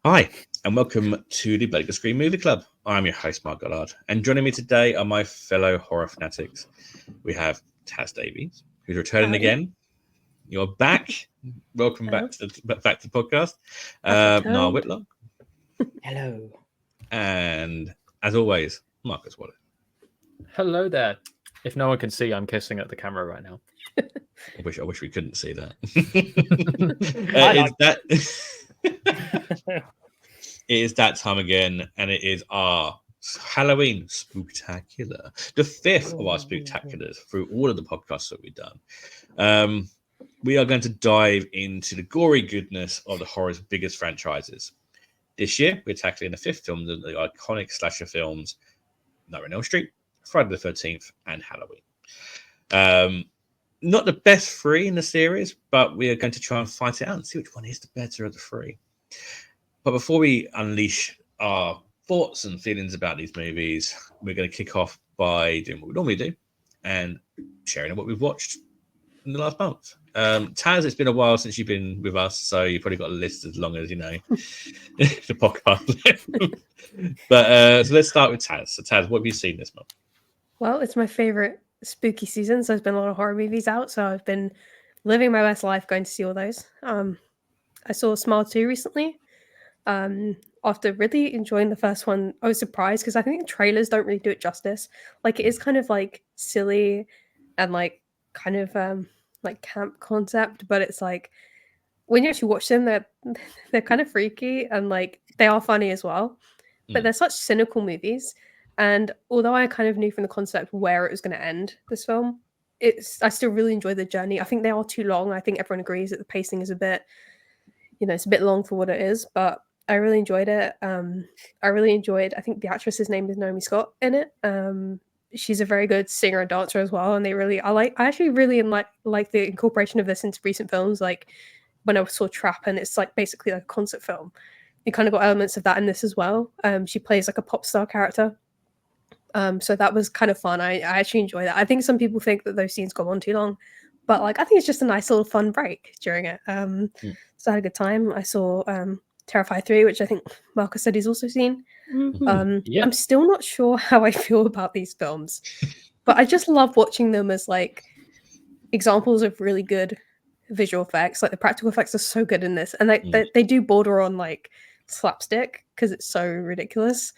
Hi, and welcome to the Blake the Screen Movie Club. I'm your host, Mark Goddard, and joining me today are my fellow horror fanatics. We have Taz Davies, who's returning again. You're back. Welcome back to the podcast. Niall Whitlock. Hello. And as always, Marcus Waller. Hello there. If no one can see, I'm kissing at the camera right now. I wish we couldn't see that. It is that time again, and it is our Halloween Spooktacular, the fifth of our Spooktaculars through all of the podcasts that we've done. We are going to dive into the gory goodness of the horror's biggest franchises. This year, we're tackling the fifth film of the iconic slasher films, Nightmare on Elm Street, Friday the 13th, and Halloween. Not the best three in the series, but we are going to try and fight it out and see which one is the better of the three. But before we unleash our thoughts and feelings about these movies, we're going to kick off by doing what we normally do and sharing what we've watched in the last month. Taz, it's been a while since you've been with us, so you've probably got a list as long as, the podcast. But so let's start with Taz. So Taz, what have you seen this month? Well, it's my favorite spooky season, so there's been a lot of horror movies out, so I've been living my best life going to see all those. I saw Smile 2 recently. After really enjoying the first one, I was surprised because I think the trailers don't really do it justice. Like, it is kind of like silly and like kind of like camp concept, but it's like when you actually watch them, they're kind of freaky and like they are funny as well. But they're such cynical movies. And although I kind of knew from the concept where it was going to end, this film, I still really enjoy the journey. I think they are too long. I think everyone agrees that the pacing is a bit, it's a bit long for what it is, but I really enjoyed it. I think the actress's name is Naomi Scott in it. She's a very good singer and dancer as well. And I actually really like the incorporation of this into recent films. Like when I saw Trap, and it's like basically like a concert film. You kind of got elements of that in this as well. She plays like a pop star character. So that was kind of fun. I actually enjoy that. I think some people think that those scenes go on too long, but like I think it's just a nice little fun break during it. So I had a good time. I saw Terrifier 3, which I think Marcus said he's also seen. I'm still not sure how I feel about these films, but I just love watching them as like examples of really good visual effects. Like the practical effects are so good in this, and they do border on like slapstick because it's so ridiculous.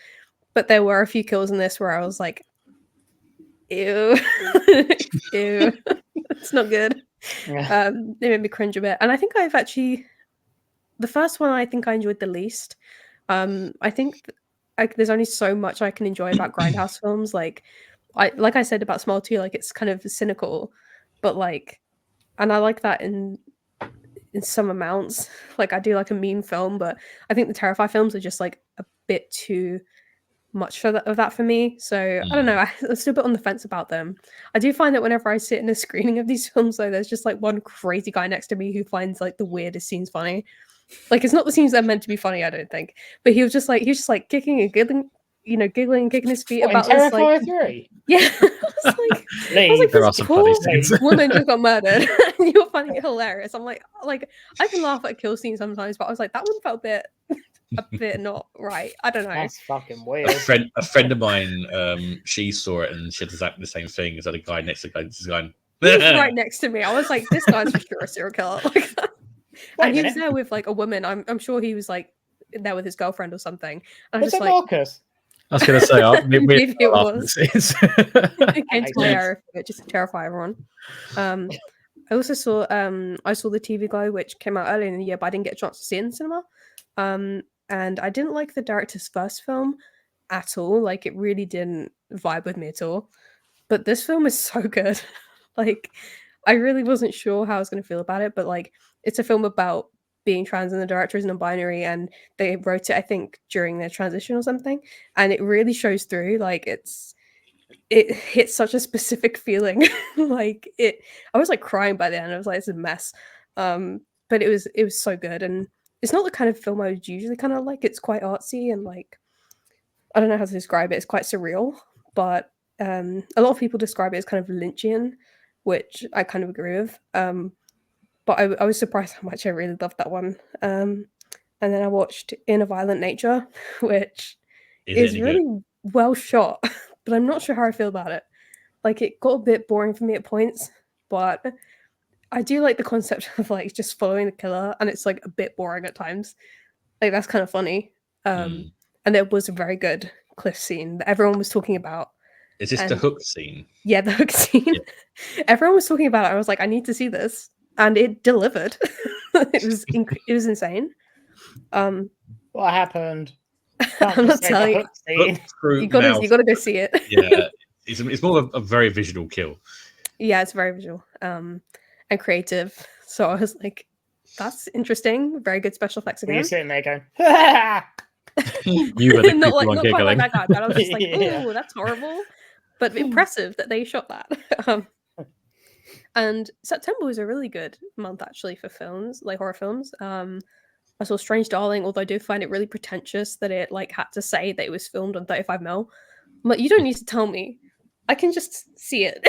But there were a few kills in this where I was like, ew, ew, it's not good. They made me cringe a bit. And I think the first one I think I enjoyed the least. I think there's only so much I can enjoy about grindhouse films. Like I said about Smile 2, like it's kind of cynical, but like, and I like that in some amounts. Like I do like a mean film, but I think the Terrifier films are just like a bit too much of that for me. So I don't know. I'm still a bit on the fence about them. I do find that whenever I sit in a screening of these films, though, there's just like one crazy guy next to me who finds like the weirdest scenes funny. Like it's not the scenes that are meant to be funny, I don't think. But he was just like kicking and giggling, giggling and kicking his feet about this. Like, yeah, I was like, there are this some poor funny scenes. woman just got murdered, and you're finding it hilarious. I'm like I can laugh at a kill scene sometimes, but I was like, that one felt a bit not right. I don't know. That's fucking weird. A friend of mine, she saw it and she had exactly the same thing. As a guy next to this guy. He was right next to me. I was like, this guy's for sure a serial killer. Like that. And he was there with like a woman. I'm sure he was like there with his girlfriend or something. And was it like, Marcus? I was going to say, maybe it was. It came to my area just to terrify everyone. I also saw the TV Guy, which came out earlier in the year, but I didn't get a chance to see it in the cinema. And I didn't like the director's first film at all. Like, it really didn't vibe with me at all. But this film is so good. Like, I really wasn't sure how I was going to feel about it, but like, it's a film about being trans and the director is non-binary, and they wrote it, I think, during their transition or something. And it really shows through. Like, it hits such a specific feeling. I was like crying by the end. I was like, it's a mess. But it was so good. And it's not the kind of film I would usually kind of like. It's quite artsy and like, I don't know how to describe it. It's quite surreal, but a lot of people describe it as kind of Lynchian, which I kind of agree with. But I was surprised how much I really loved that one. and then I watched In a Violent Nature, which Is it is any really good? well shot, but I'm not sure how I feel about it. Like, it got a bit boring for me at points, but I do like the concept of like just following the killer, and it's like a bit boring at times. Like, that's kind of funny. Mm. And there was a very good cliff scene that everyone was talking about. Is this the And hook scene? yeah, the hook scene. Yeah. Everyone was talking about it. I was like, I need to see this, and it delivered. It was insane. What happened? Can't I'm just not say telling the you. hook scene. Hook through You gotta mouth. go see it. Yeah, it's more of a very visual kill. Yeah, it's very visual and creative. So I was like, that's interesting. Very good special effects Were you again. sitting there going, "Ha!" You were the not creepy one not quite like giggling. that guy, but I was just like, Yeah. oh, that's horrible. But impressive that they shot that. And September was a really good month actually for films, like horror films. I saw Strange Darling, although I do find it really pretentious that it like had to say that it was filmed on 35mm. I'm like, you don't need to tell me. I can just see it.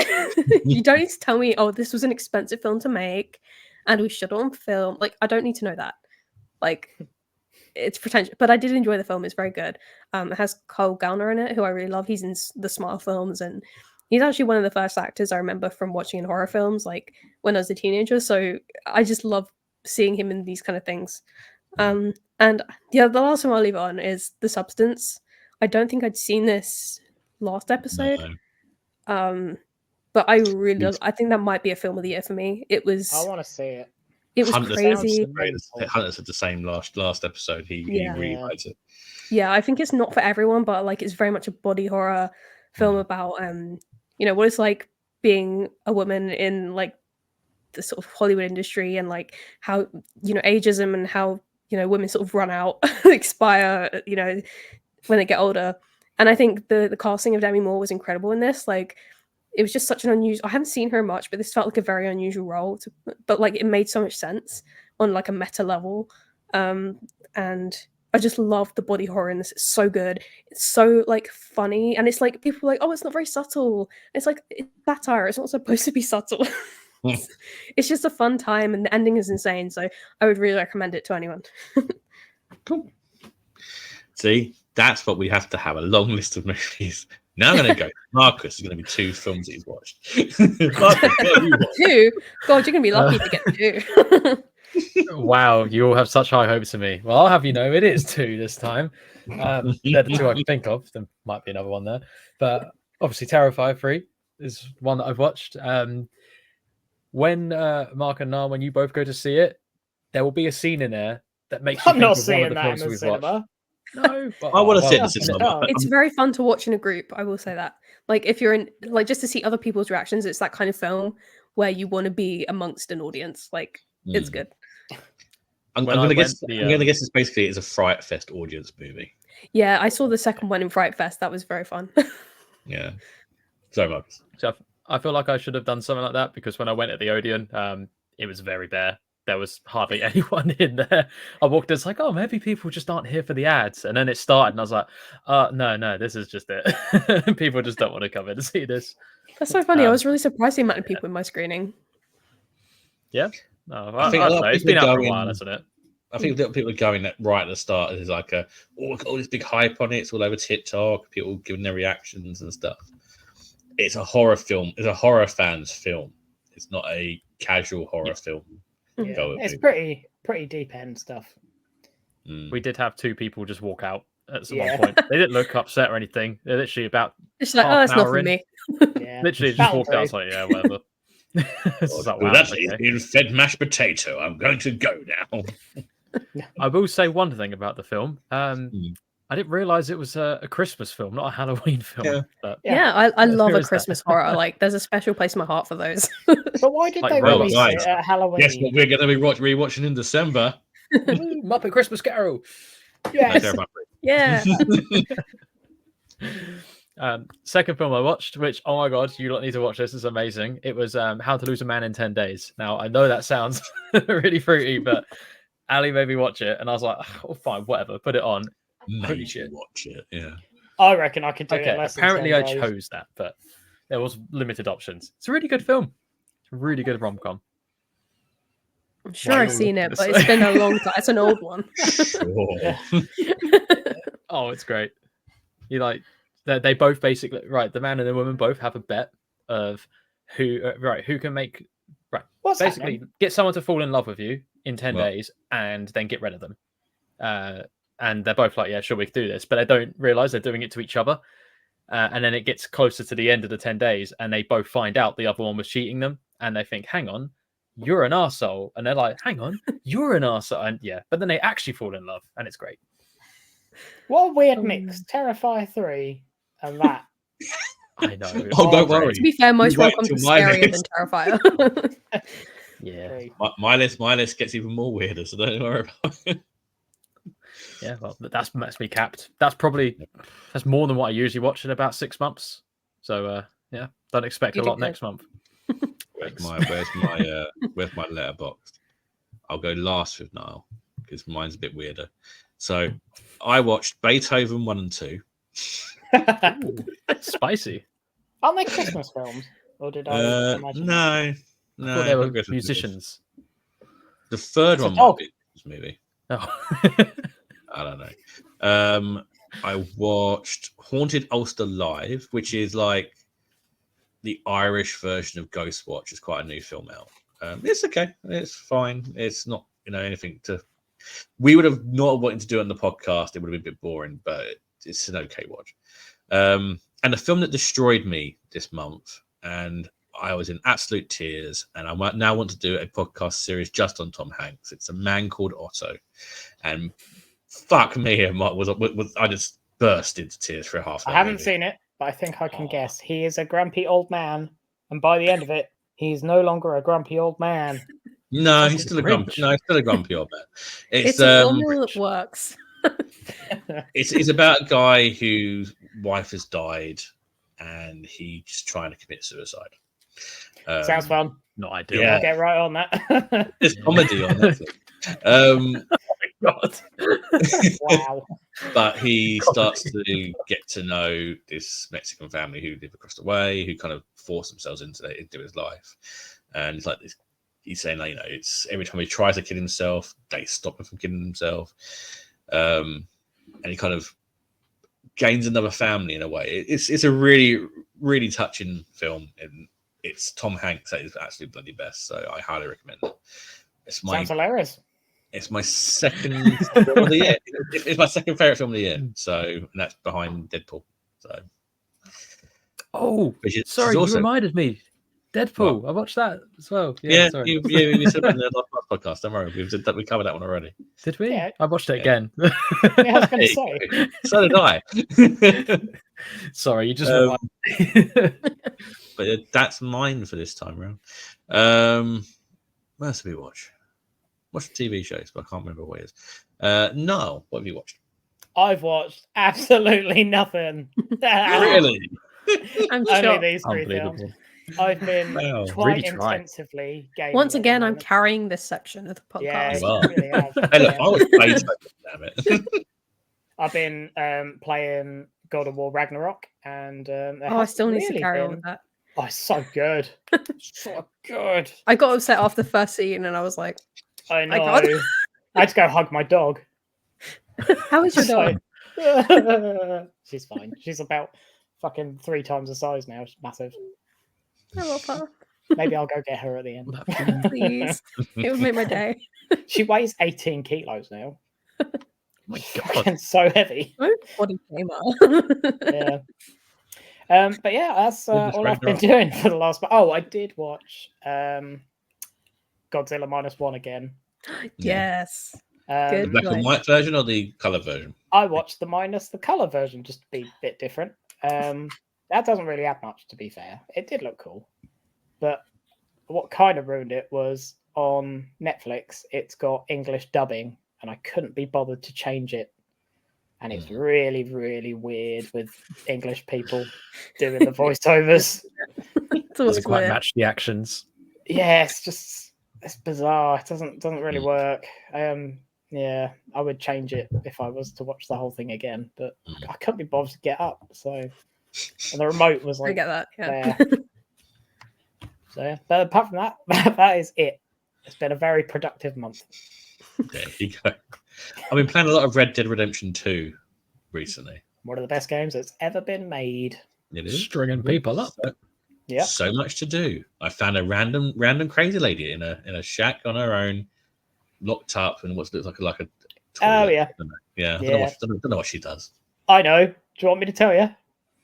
You don't need to tell me, oh, this was an expensive film to make and we shot it on film. Like, I don't need to know that. Like, it's pretentious, but I did enjoy the film. It's very good. It has Cole Gallner in it, who I really love. He's in the Smile films, and he's actually one of the first actors I remember from watching in horror films, like when I was a teenager. So I just love seeing him in these kind of things. And yeah, the last one I'll leave on is The Substance. I don't think I'd seen this last episode. No. But I really love, I think that might be a film of the year for me. It was I want to see it. it was Hunter crazy. Hunter said the same last episode. He Yeah. really Yeah. liked it. Yeah, I think it's not for everyone, but like it's very much a body horror film about you know, what it's like being a woman in like the sort of Hollywood industry, and like how, you know, ageism and how, you know, women sort of run out, expire, you know, when they get older. And I think the casting of Demi Moore was incredible in this. Like, it was just such an unusual, I haven't seen her much, but this felt like a very unusual role but like it made so much sense on like a meta level. And I just love the body horror in this. It's so good. It's so like funny, and it's like people are like, oh, it's not very subtle. It's like it's satire. It's not supposed to be subtle. It's just a fun time, and the ending is insane. So I would really recommend it to anyone. Cool. See, that's what we have to have, a long list of movies. Now I'm going to go. Marcus is going to be 2 films that he's watched. Marcus, what have you watched? 2? God, you're gonna be lucky to get 2. Wow, you all have such high hopes of me. Well, I'll have you know it is 2 this time. They're the 2 I can think of. There might be another one there, but obviously Terrifier 3 is one that I've watched. When Mark and Nar, when you both go to see it, there will be a scene in there that makes you I'm think not of one seeing of the that in films the we've cinema. watched. No, but, I want to see it in well, the cinema. no. It's very fun to watch in a group, I will say that. Like, if you're in, like, just to see other people's reactions, it's that kind of film where you want to be amongst an audience. Like, it's good. I'm When going I to guess. went, I'm going to guess it's basically a Fright Fest audience movie. Yeah, I saw the second one in Fright Fest. That was very fun. Yeah. Sorry, Marcus. So I feel like I should have done something like that, because when I went at the Odeon, it was very bare. There was hardly anyone in there. I walked in, it's like, oh, maybe people just aren't here for the ads. And then it started, and I was like, no, this is just it. People just don't want to come in to see this. That's so funny. I was really surprised the amount of people in my screening. Yeah. No, I think a I lot don't of know. It's people been out for a going- while, hasn't it? I think that people are going that right at the start. There's like we've got all this big hype on it. It's all over TikTok. People giving their reactions and stuff. It's a horror film. It's a horror fan's film. It's not a casual horror film. Yeah, Go with it's me. pretty deep end stuff. We did have 2 people just walk out at some Yeah. point. They didn't look upset or anything. They're literally about It's like, half oh, an that's not hour for in. me. Yeah. literally just That'll walked out. I was do. like, yeah, whatever. It's just like, Well, wow, that's okay. been fed mashed potato. I'm going to go now. I will say one thing about the film. I didn't realize it was a Christmas film, not a Halloween film. Yeah. But Yeah, I love There a is that. Christmas horror. Like, there's a special place in my heart for those. But why did Like, they well, release guys, it at Halloween? Guess what we're going to be rewatching in December? Woo, Muppet Christmas Carol. Yes. Terrifier 3. Yeah. Second film I watched, which, oh my god, you lot need to watch this. It's amazing. It was How to Lose a Man in 10 Days. Now, I know that sounds really fruity, but Ali made me watch it, and I was like, oh, fine, whatever, put it on. Holy Made you shit. watch it. Yeah. I reckon I could do it Okay, in less apparently than I 10 days. chose that, but there was limited options. It's a really good film. It's a really good rom-com. I'm sure I've Wild. seen it, but it's been a long time. It's an old one. Sure. Oh, it's great. You like they both basically right. The man and the woman both have a bet of who can make What's basically happening? get someone to fall in love with you in 10 Well. days and then get rid of them. And they're both like, yeah, sure, we can do this, but they don't realize they're doing it to each other. And then it gets closer to the end of the 10 days and they both find out the other one was cheating them and they think, hang on, you're an arsehole. And they're like, hang on, you're an arsehole. And yeah, but then they actually fall in love and it's great. What a weird mix. Terrifier 3 and that. I know. Oh, don't great. worry. To be fair, most Right welcomes are into my scarier than list. Terrifier. Yeah. Three. My list gets even more weirder, so don't worry about it. Yeah, well, that's me capped. That's more than what I usually watch in about 6 months. So yeah, don't expect You a did lot good. next month. Where's my letterbox? I'll go last with Niall because mine's a bit weirder. So I watched Beethoven 1 and 2. Ooh, spicy. Aren't they Christmas films? Or did I imagine? No, I no, thought they were not Christmas musicians. movies. The third It's a one might dog. be a Christmas movie. Oh. I don't know. I watched Haunted Ulster Live, which is like the Irish version of Ghostwatch. It's quite a new film out. It's okay. It's fine. It's not, anything to. We would have not wanted to do it on the podcast. It would have been a bit boring, but it's an okay watch. And a film that destroyed me this month, and I was in absolute tears. And I might now want to do a podcast series just on Tom Hanks. It's A Man Called Otto, and fuck me, I just burst into tears for half. I haven't seen it, but I think I can guess. He is a grumpy old man, and by the end of it, he's no longer a grumpy old man. No, Sounds he's still a like grumpy. Grinch. No, he's still a grumpy old man. It's a formula that works. It's about a guy whose wife has died, and he's just trying to commit suicide. Sounds fun. Not ideal. Yeah. I'll get right on that. There's comedy on Netflix. God. Wow. But he starts to get to know this Mexican family who live across the way, who kind of force themselves into his life. And it's like this. He's saying, like, it's every time he tries to kill himself, they stop him from killing himself. And he kind of gains another family in a way. It's a really, really touching film, and it's Tom Hanks that is absolutely bloody best. So I highly recommend it. Sounds hilarious. It's my second film of the year. It's my second favorite film of the year. So, and that's behind Deadpool. So, Oh, which is sorry, also, you reminded me. Deadpool. I watched that as well. yeah, Sorry. we said that in the last podcast. Don't worry, we covered that one already. Did we? Yeah. I watched it Yeah. again. Yeah, I was going to Hey, say. so did I. Sorry, you just But that's mine for this time around. What else did we watch? Watched TV shows, but I can't remember what it is. Niall, what have you watched? I've watched absolutely nothing. Really? I'm Only shocked. these three films. Unbelievable. I've been Wow, quite really tried. intensively gaming. Once at the again, I'm moment. carrying this section of the Yeah, podcast. You are. you really have. Hey, look, Yeah. I was Beethoven, damn it. I've been playing God of War Ragnarok, and there Oh, I hasn't still need to really carry on been- with that. Oh, it's so good. So good. I got upset after the first scene, and I was like, I My know. God. I had to go hug my dog. "How is your dog?" She's fine. She's about fucking 3 times the size now. She's massive. I love her. Maybe I'll go get her at the end. Please, it would make my day. She weighs 18 kilos now. My God. Fucking so heavy. I'm a body gamer. Yeah. But yeah, that's Goodness, all I've been Ragnarok. doing for the last. Oh, I did watch Godzilla -1 again. Yes. The Good. black and Like- white version or the color version? I watched the minus the color version just to be a bit different. That doesn't really add much, to be fair. It did look cool, but what kind of ruined it was on Netflix. It's got English dubbing, and I couldn't be bothered to change it. And it's really, really weird with English people doing the voiceovers. It's always Doesn't quite weird. match the actions. Yeah, it's bizarre. It doesn't really work. Yeah, I would change it if I was to watch the whole thing again, but I couldn't be bothered to get up. So, and the remote was I like get that. Yeah. there. So, yeah. But apart from that, that is it. It's been a very productive month. There you go. I've been playing a lot of Red Dead Redemption 2 recently. One of the best games that's ever been made. It is Stringing people up. Yeah. So much to do. I found a random crazy lady in a shack on her own, locked up, and what looks like a Oh, toilet. yeah. Yeah. I Yeah. don't know what she does. I know. Do you want me to tell you?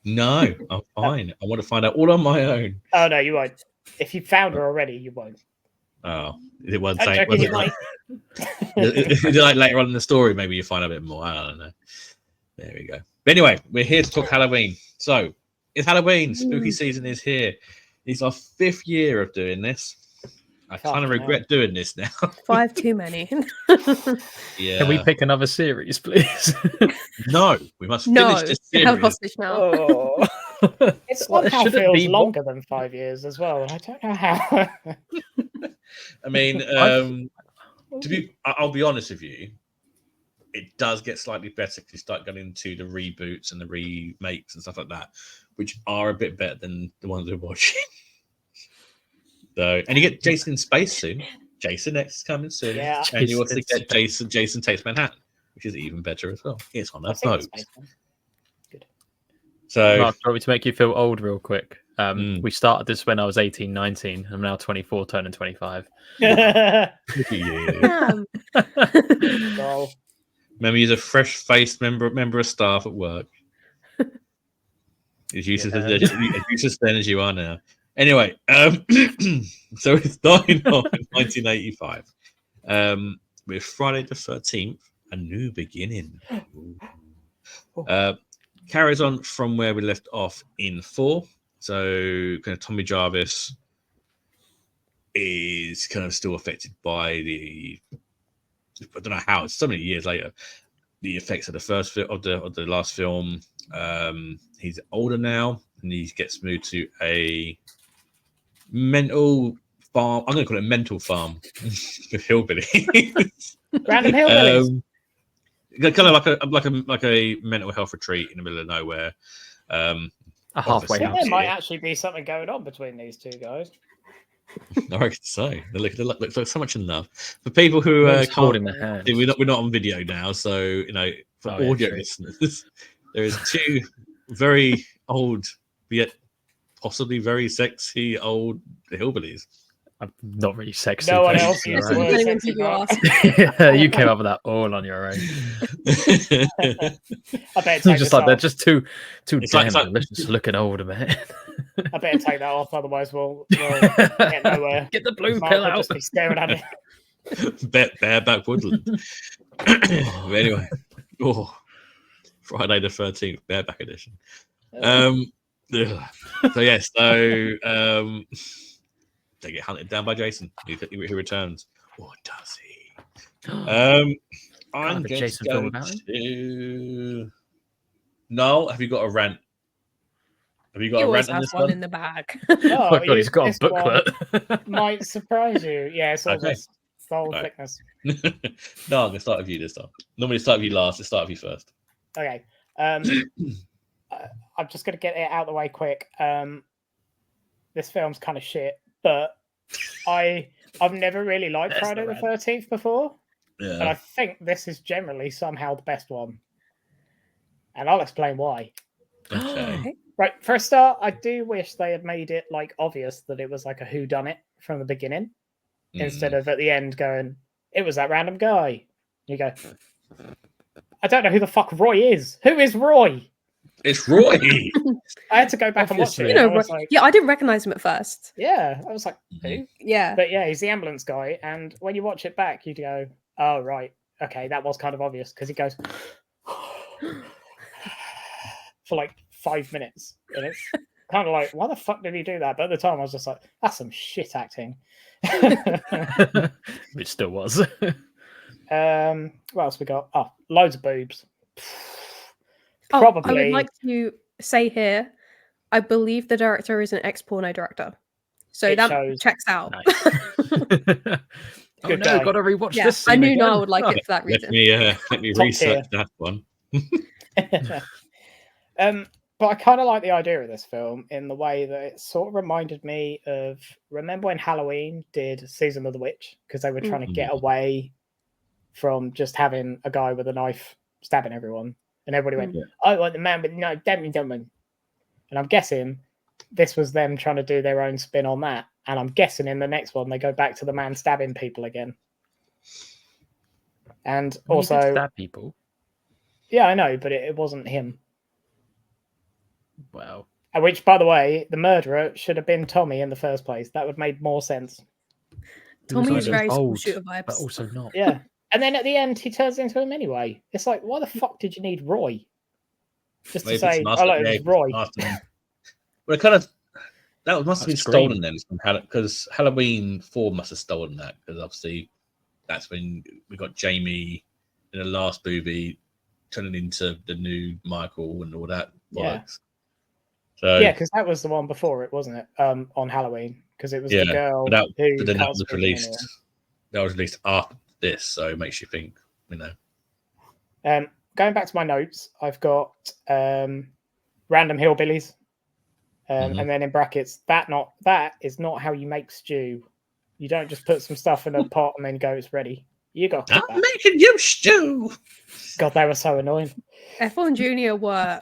No, I'm fine. I want to find out all on my own. Oh, no, you won't. If you found her already, you won't. Oh, it was I'm joking, you like, might. like later on in the story, maybe you find out a bit more. I don't know. There we go. But anyway, we're here to talk Halloween. So it's Halloween. Spooky season is here. It's our 5th year of doing this. I kind of regret doing this now. 5 too many. Yeah. Can we pick another series, please? No, we must No, finish this you have series. hostage now. Oh. It somehow Should it feels be longer than 5 years as well. I don't know how. I mean, I'll be honest with you. It does get slightly better if you start going into the reboots and the remakes and stuff like that, which are a bit better than the ones we're watching. So, and you get Jason in Space soon. Jason X is coming soon. Yeah. And you also get Jason Takes Manhattan, which is even better as well. It's on our notes. Good. So, Mark, do you want me to make you feel old real quick? We started this when I was 18, 19. I'm now 24, turning 25. look at you. Damn. Well, Remember, he's a fresh-faced member of staff at work. As useless then as you are now. Anyway, so it's starting off in 1985 with Friday the 13th, A New Beginning. Carries on from where we left off in 4. So kind of Tommy Jarvis is kind of still affected by I don't know how, it's so many years later, the effects of the first of the last film. He's older now, and he gets moved to a mental farm. I'm going to call it a mental farm with hillbillies. random hillbillies. Kind of like a mental health retreat in the middle of nowhere. A halfway I think house. there might actually be something going on between these two guys. I reckon so. They look so much in love. For people who One's can't, holding the hand. we're not on video now, so you know, for Oh, yeah, audio true. listeners, there is 2 very old, yet possibly very sexy old hillbillies. I'm not really sexy. No one thanks, else you're used right. the word Depending on sexy, who you Mark. ask. Yeah, you came up with that all on your own. I better You're take just this like they're off. just too It's damn like- delicious looking older, man. I better take that off, otherwise we'll get nowhere. Get the blue Mark pill will out. just be staring at it. Bareback woodland. But anyway, Friday the 13th, bareback edition. So yes, they get hunted down by Jason. He returns, or does he? I'm Kind of a going Jason to film go about him? to. Noel, have you got a rant? Have you got He a always rant on has this one one? in the bag. Oh my god, he's got a this one booklet. might surprise you. Yeah, it's all Okay. this whole Right. thickness. No, I'm gonna start with you this time. Normally start with you last. Let's start with you first. Okay. I'm just gonna get it out of the way quick. This film's kind of shit, but I've never really liked There's Friday the the rant. 13th before, and I Yeah. think this is generally somehow the best one. And I'll explain why. Okay. Right, for a start, I do wish they had made it like obvious that it was like a whodunit from the beginning, instead of at the end going, "It was that random guy." You go, "I don't know who the fuck Roy is. Who is Roy?" It's Roy. I had to go back and watch it. Obviously. You know, and I was like, yeah, I didn't recognize him at first. yeah, I was like, who? Yeah. But yeah, he's the ambulance guy. And when you watch it back, you go, "Oh right, okay, that was kind of obvious," because he goes for like 5 minutes, and it's kind of like, why the fuck did he do that? But at the time, I was just like, that's some shit acting. Which still was. What else we got? Oh, loads of boobs. Oh, I Probably. would like to say here, I believe the director is an ex-porno director. So It that shows. checks out. Nice. Oh Good no, guy. gotta rewatch Yeah, this. I scene knew again. Noah would like Oh, it for that Let reason. me Top research tier. that one. But I kind of like the idea of this film in the way that it sort of reminded me of, remember when Halloween did Season of the Witch? Because they were trying to get away from just having a guy with a knife stabbing everyone. And everybody went, I want the man with no damn. And I'm guessing this was them trying to do their own spin on that. And I'm guessing in the next one, they go back to the man stabbing people again. And also... He did stab people. Yeah, I know, but it wasn't him. Wow. Which, by the way, the murderer should have been Tommy in the first place. That would have made more sense. Tommy's very school old, shooter vibes. but also not. Yeah. And then at the end, he turns into him anyway. It's like, why the fuck did you need Roy? Just to say, oh, look, it's Roy. Well, it kind of... That must have been stolen then, because Halloween 4 must have stolen that, because obviously that's when we got Jamie in the last movie turning into the new Michael and all that. Yeah. So, yeah, because that was the one before it, wasn't it? On Halloween, because it was the girl but who then that can't was speak released. anymore. That was released after this, so it makes you think, you know. Going back to my notes, I've got random hillbillies, and then in brackets, that is not how you make stew. You don't just put some stuff in a pot and then go, it's ready. You got I'm making you stew. God, they were so annoying. F1 Junior were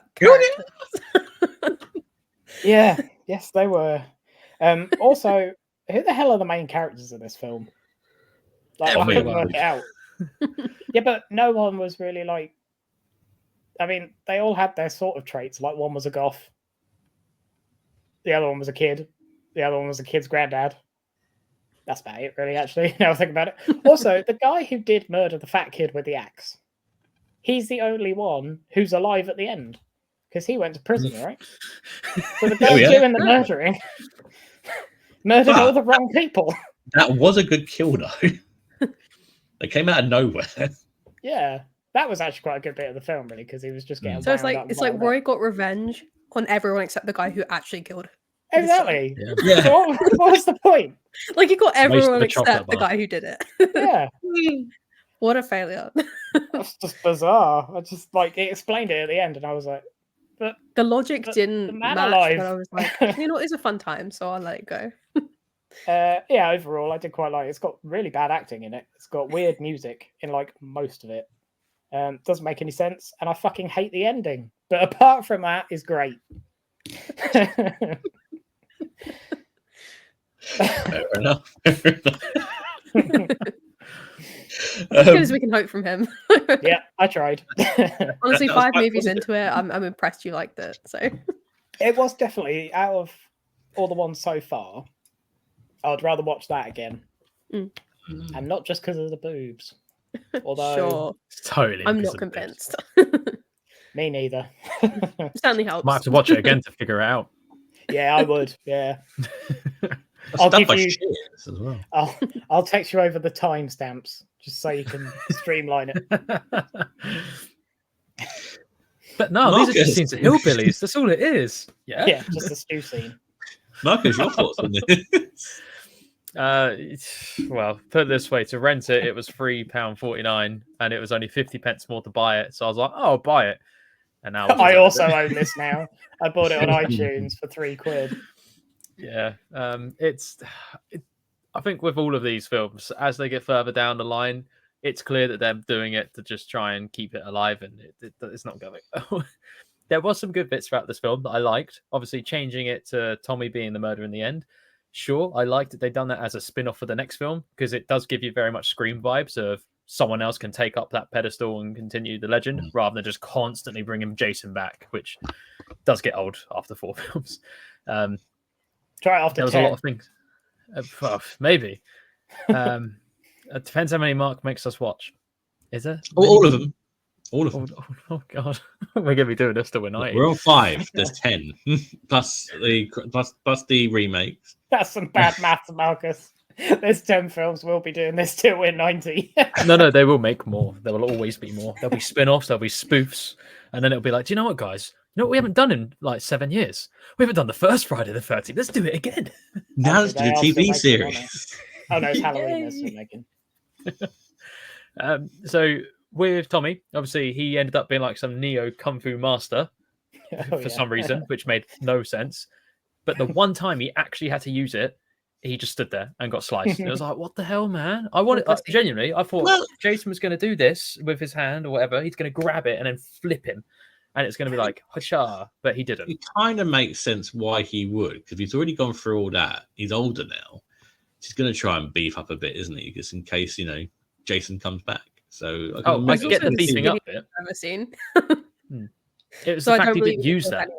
Yeah, yes, they were. Also, who the hell are the main characters of this film? Like, I couldn't work it out. Yeah, but no one was really like. I mean, they all had their sort of traits. Like, one was a goth, the other one was a kid, the other one was a kid's granddad. That's about it, really, actually, now I think about it. Also, the guy who did murder the fat kid with the axe, he's the only one who's alive at the end, because he went to prison, right? So the guy doing the murdering murdered all the wrong people. That was a good kill, though. They came out of nowhere. Yeah, that was actually quite a good bit of the film, really, because he was just getting. So it's like Roy got revenge on everyone except the guy who actually killed. Exactly. Yeah. So what was the point? Like, he got everyone except the guy who did it. Yeah. What a failure. That's just bizarre. I just, like, it explained it at the end, and I was like, but the logic didn't match, alive. but I was like, you know, it's a fun time, so I'll let it go. Yeah, overall, I did quite like it. It's got really bad acting in it. It's got weird music in, like, most of it. Doesn't make any sense, and I fucking hate the ending. But apart from that, it's great. Fair enough. As good as we can hope from him. Yeah, I tried. Honestly, 5 movies into it, I'm impressed you liked it. So it was definitely, out of all the ones so far, I'd rather watch that again. And not just because of the boobs. Although sure. Totally. I'm not convinced. Me neither. Certainly helps. Might have to watch it again to figure it out. Yeah, I would. Yeah. I'll give you as well. I'll text you over the timestamps just so you can streamline it. But no, Marcus. these are just scenes of hillbillies. That's all it is. Yeah. Yeah, just a stew scene. Marcus, your thoughts on this? Well, put it this way: to rent it, it was £3.49, and it was only 50 pence more to buy it. So I was like, "Oh, I'll buy it." And now I also own this now. I bought it on iTunes for £3. Yeah, I think with all of these films, as they get further down the line, it's clear that they're doing it to just try and keep it alive, and it's not going. There was some good bits throughout this film that I liked. Obviously, changing it to Tommy being the murderer in the end. Sure, I liked that they've done that as a spin-off for the next film, because it does give you very much Scream vibes of someone else can take up that pedestal and continue the legend, rather than just constantly bringing Jason back, which does get old after 4 films. Try it after there was 10. a lot of things. Well, maybe. It depends how many Mark makes us watch. Is there? All of them. All of them. Oh God, we're gonna be doing this till we're 90. We're on 5. There's 10 plus the remakes. That's some bad maths, Marcus. There's 10 films. We'll be doing this till we're 90. No, they will make more. There will always be more. There'll be spin-offs. There'll be spoofs, and then it'll be like, do you know what, guys? You know what we haven't done in like 7 years? We haven't done the first Friday the 13th. Let's do it again. Now let's do a TV series. Oh no, it's Halloween. They're still making. So with Tommy, obviously he ended up being like some neo kung fu master, for some reason, which made no sense. But the one time he actually had to use it, he just stood there and got sliced. It was like, what the hell, man? I wanted genuinely. I thought Jason was going to do this with his hand or whatever. He's going to grab it and then flip him, and it's going to be like hacha. But he didn't. It kind of makes sense why he would, because he's already gone through all that. He's older now. He's going to try and beef up a bit, isn't he? Just in case Jason comes back. So I get the beefing up bit. I've ever seen. It was the fact he didn't use that.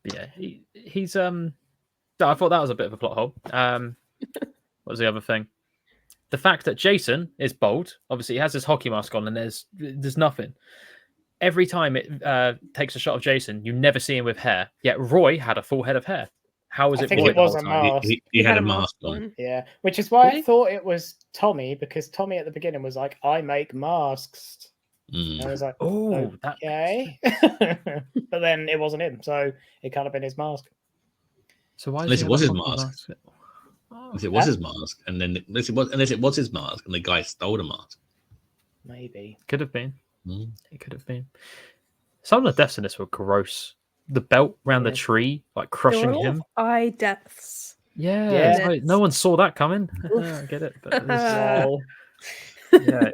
Yeah, he's I thought that was a bit of a plot hole. What was the other thing? The fact that Jason is bald. Obviously, he has his hockey mask on, and there's nothing. Every time it takes a shot of Jason, you never see him with hair. Yet Roy had a full head of hair. How was it? I think it was a mask. He had a mask on. Yeah, which is why I thought it was Tommy, because Tommy at the beginning was like, "I make masks." And I was like, "Oh, okay," but then it wasn't him, so it can't have been his mask. So why? Unless it was his mask. Unless it was his mask, and then unless it was his mask, and the guy stole the mask. Maybe could have been. It could have been. Some of the deaths in this were gross. The belt around the tree, like crushing him. Eye deaths. Yeah. Like, no one saw that coming. I get it, but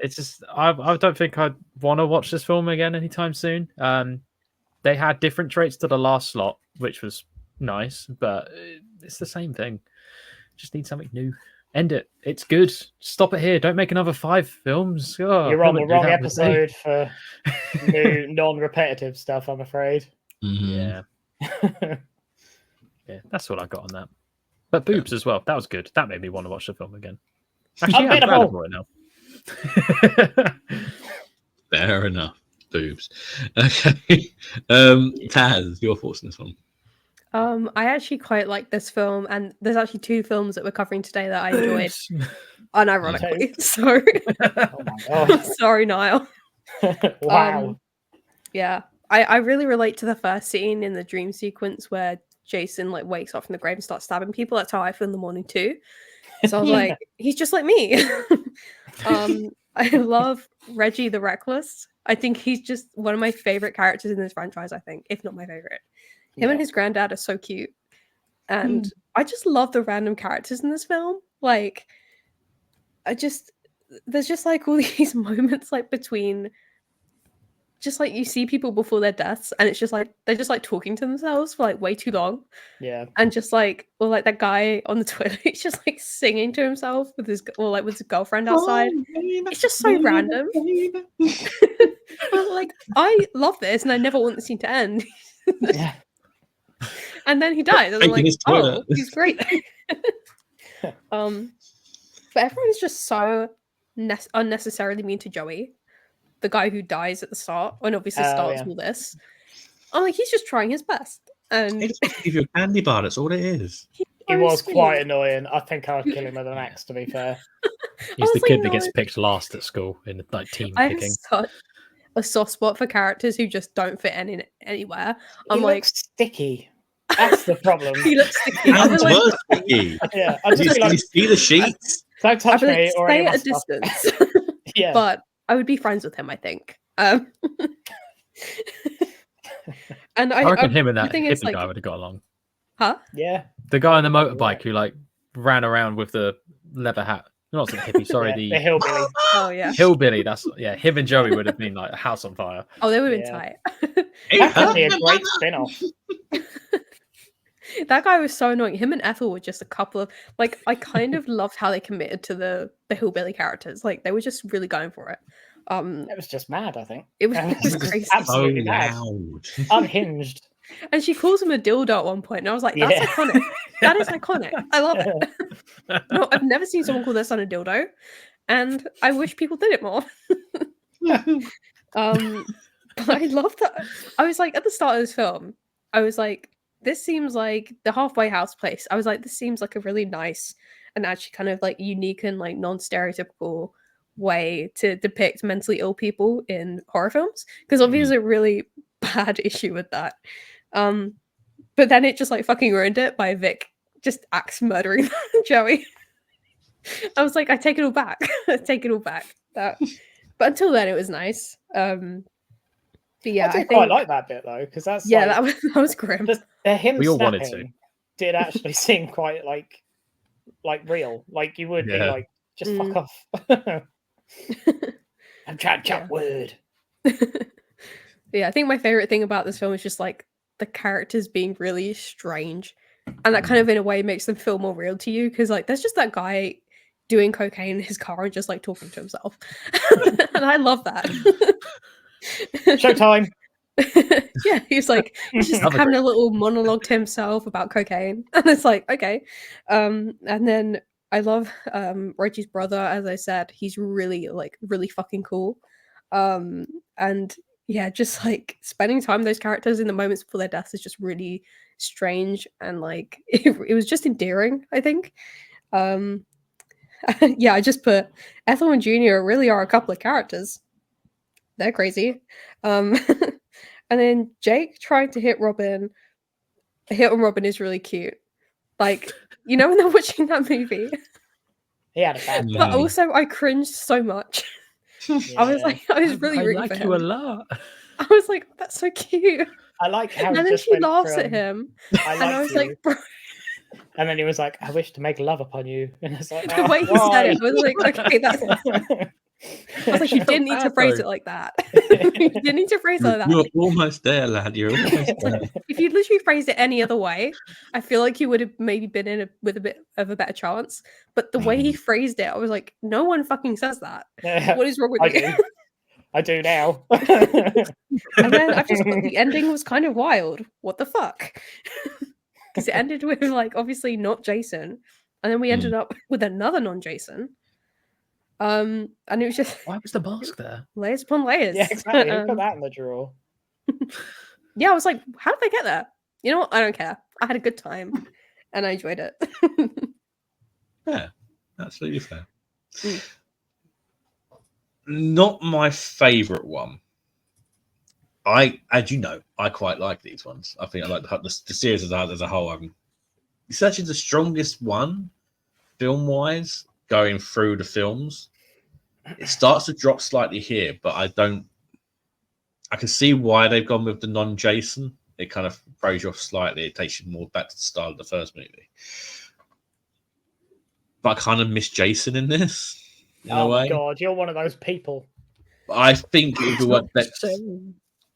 it's just I don't think I'd want to watch this film again anytime soon. They had different traits to the last slot, which was nice, but it's the same thing. Just need something new. End it. It's good. Stop it here. Don't make another 5 films. Oh, you're on the wrong episode for new non-repetitive stuff, I'm afraid. Yeah. Yeah, that's what I got on that. But boobs as well. That was good. That made me want to watch the film again. Actually, I'm glad for it now. Fair enough. Boobs. Okay. Taz, your thoughts on this one? I actually quite like this film, and there's actually 2 films that we're covering today that I enjoyed, unironically. So, sorry, Niall. Wow. Yeah, I really relate to the first scene in the dream sequence where Jason wakes up from the grave and starts stabbing people. That's how I feel in the morning too. So I was like, he's just like me. I love Reggie the Reckless. I think he's just one of my favorite characters in this franchise, I think, if not my favorite. Him and his granddad are so cute. And I just love the random characters in this film. There's just all these moments between just you see people before their deaths, and it's just they're just talking to themselves for way too long. Yeah. And just that guy on the Twitter, he's just singing to himself with his girlfriend outside. It's just so random. But I love this, and I never want the scene to end. Yeah. And then he dies. And I'm like, oh, he's great. But everyone's just so unnecessarily mean to Joey, the guy who dies at the start, and obviously starts all this. I'm like, he's just trying his best. And he just wants to give you a candy bar. That's all it is. He was quite annoying. I think I'd kill him with an axe, to be fair. He's the kid that gets picked last at school in team I picking. have such a soft spot for characters who just don't fit anywhere. He looks sticky. That's the problem. He looks sticky. Hands were sticky. Yeah, I'm just you see the sheets? Don't touch me or stay at a distance. Yeah, but I would be friends with him, I think. And I reckon him and that hippie guy would have got along. Huh? Yeah. The guy on the motorbike who ran around with the leather hat. Not the hippie, sorry, the hillbilly. Oh yeah, hillbilly. That's him and Joey would have been a house on fire. Oh, they would have been tight. That could be a great spin-off. That guy was so annoying. Him and Ethel were just a couple of I kind of loved how they committed to the hillbilly characters. They were just really going for it. It was just mad, I think. It was crazy. Absolutely mad. Loud. Unhinged. And she calls him a dildo at one point, and I was like, that's iconic. That is iconic. I love it. No, I've never seen someone call their son a dildo, and I wish people did it more. But I love that. I was at the start of this film, I was like, this seems like the halfway house place. I was like, this seems like a really nice and actually kind of unique and non-stereotypical way to depict mentally ill people in horror films, because obviously there's a really bad issue with that. But then it just fucking ruined it by Vic just axe murdering Joey. I was like, I take it all back. I take it all back. But until then, it was nice. But yeah, I do I quite think like that bit though, because that's yeah, like, that was grim. the him We all wanted snapping to. did actually seem quite like real. Like you would be Yeah. like, just Mm. fuck off. I'm trying to chat Yeah. word. Yeah, I think my favorite thing about this film is just like the characters being really strange, and that kind of in a way makes them feel more real to you because like there's just that guy doing cocaine in his car and just like talking to himself, and I love that. Showtime. Yeah, he's just Another having great a little monologue to himself about cocaine, and it's like okay. And then I love Reggie's brother. As I said, he's really fucking cool. And yeah, just like spending time with those characters in the moments before their deaths is just really strange and like it was just endearing, I think. Yeah, I just put Ethel and Junior really are a couple of characters. They're crazy. And then Jake trying to hit on Robin is really cute. Like, you know when they're watching that movie. He had a bad Yeah. But day. also I cringed so much. I was really I rooting like for you a him. lot. I was like, that's so cute. I like how And he then just she went laughs from, at him. I And I like was you. like, bro, And then he was like, I wish to make love upon you. And it's like, the way he said it, I was like, okay, that's. I was like, you Felt didn't need to bad, phrase though. it like that. You didn't need to phrase it like that. You're almost there, lad. You're almost there. If you'd literally phrased it any other way, I feel like you would have maybe been with a bit of a better chance. But the way he phrased it, I was like, no one fucking says that. What is wrong with I you? do. I do now. And then I just thought the ending was kind of wild. What the fuck? Because it ended with like obviously not Jason, and then we ended up with another non-Jason. And it was just Why was the mask there? layers upon layers. Yeah, exactly. Who put that in the drawer? Yeah, I was like, how did they get there? You know what? I don't care. I had a good time, and I enjoyed it. Yeah, absolutely fair. Mm. Not my favorite one. As you know, I quite like these ones. I think I like the series as a whole. It's actually the strongest one, film-wise, going through the films. It starts to drop slightly here, but I can see why they've gone with the non-Jason. It kind of throws you off slightly. It takes you more back to the style of the first movie. But I kind of miss Jason in this, in a Oh way. my god, you're one of those people. I think it would work better.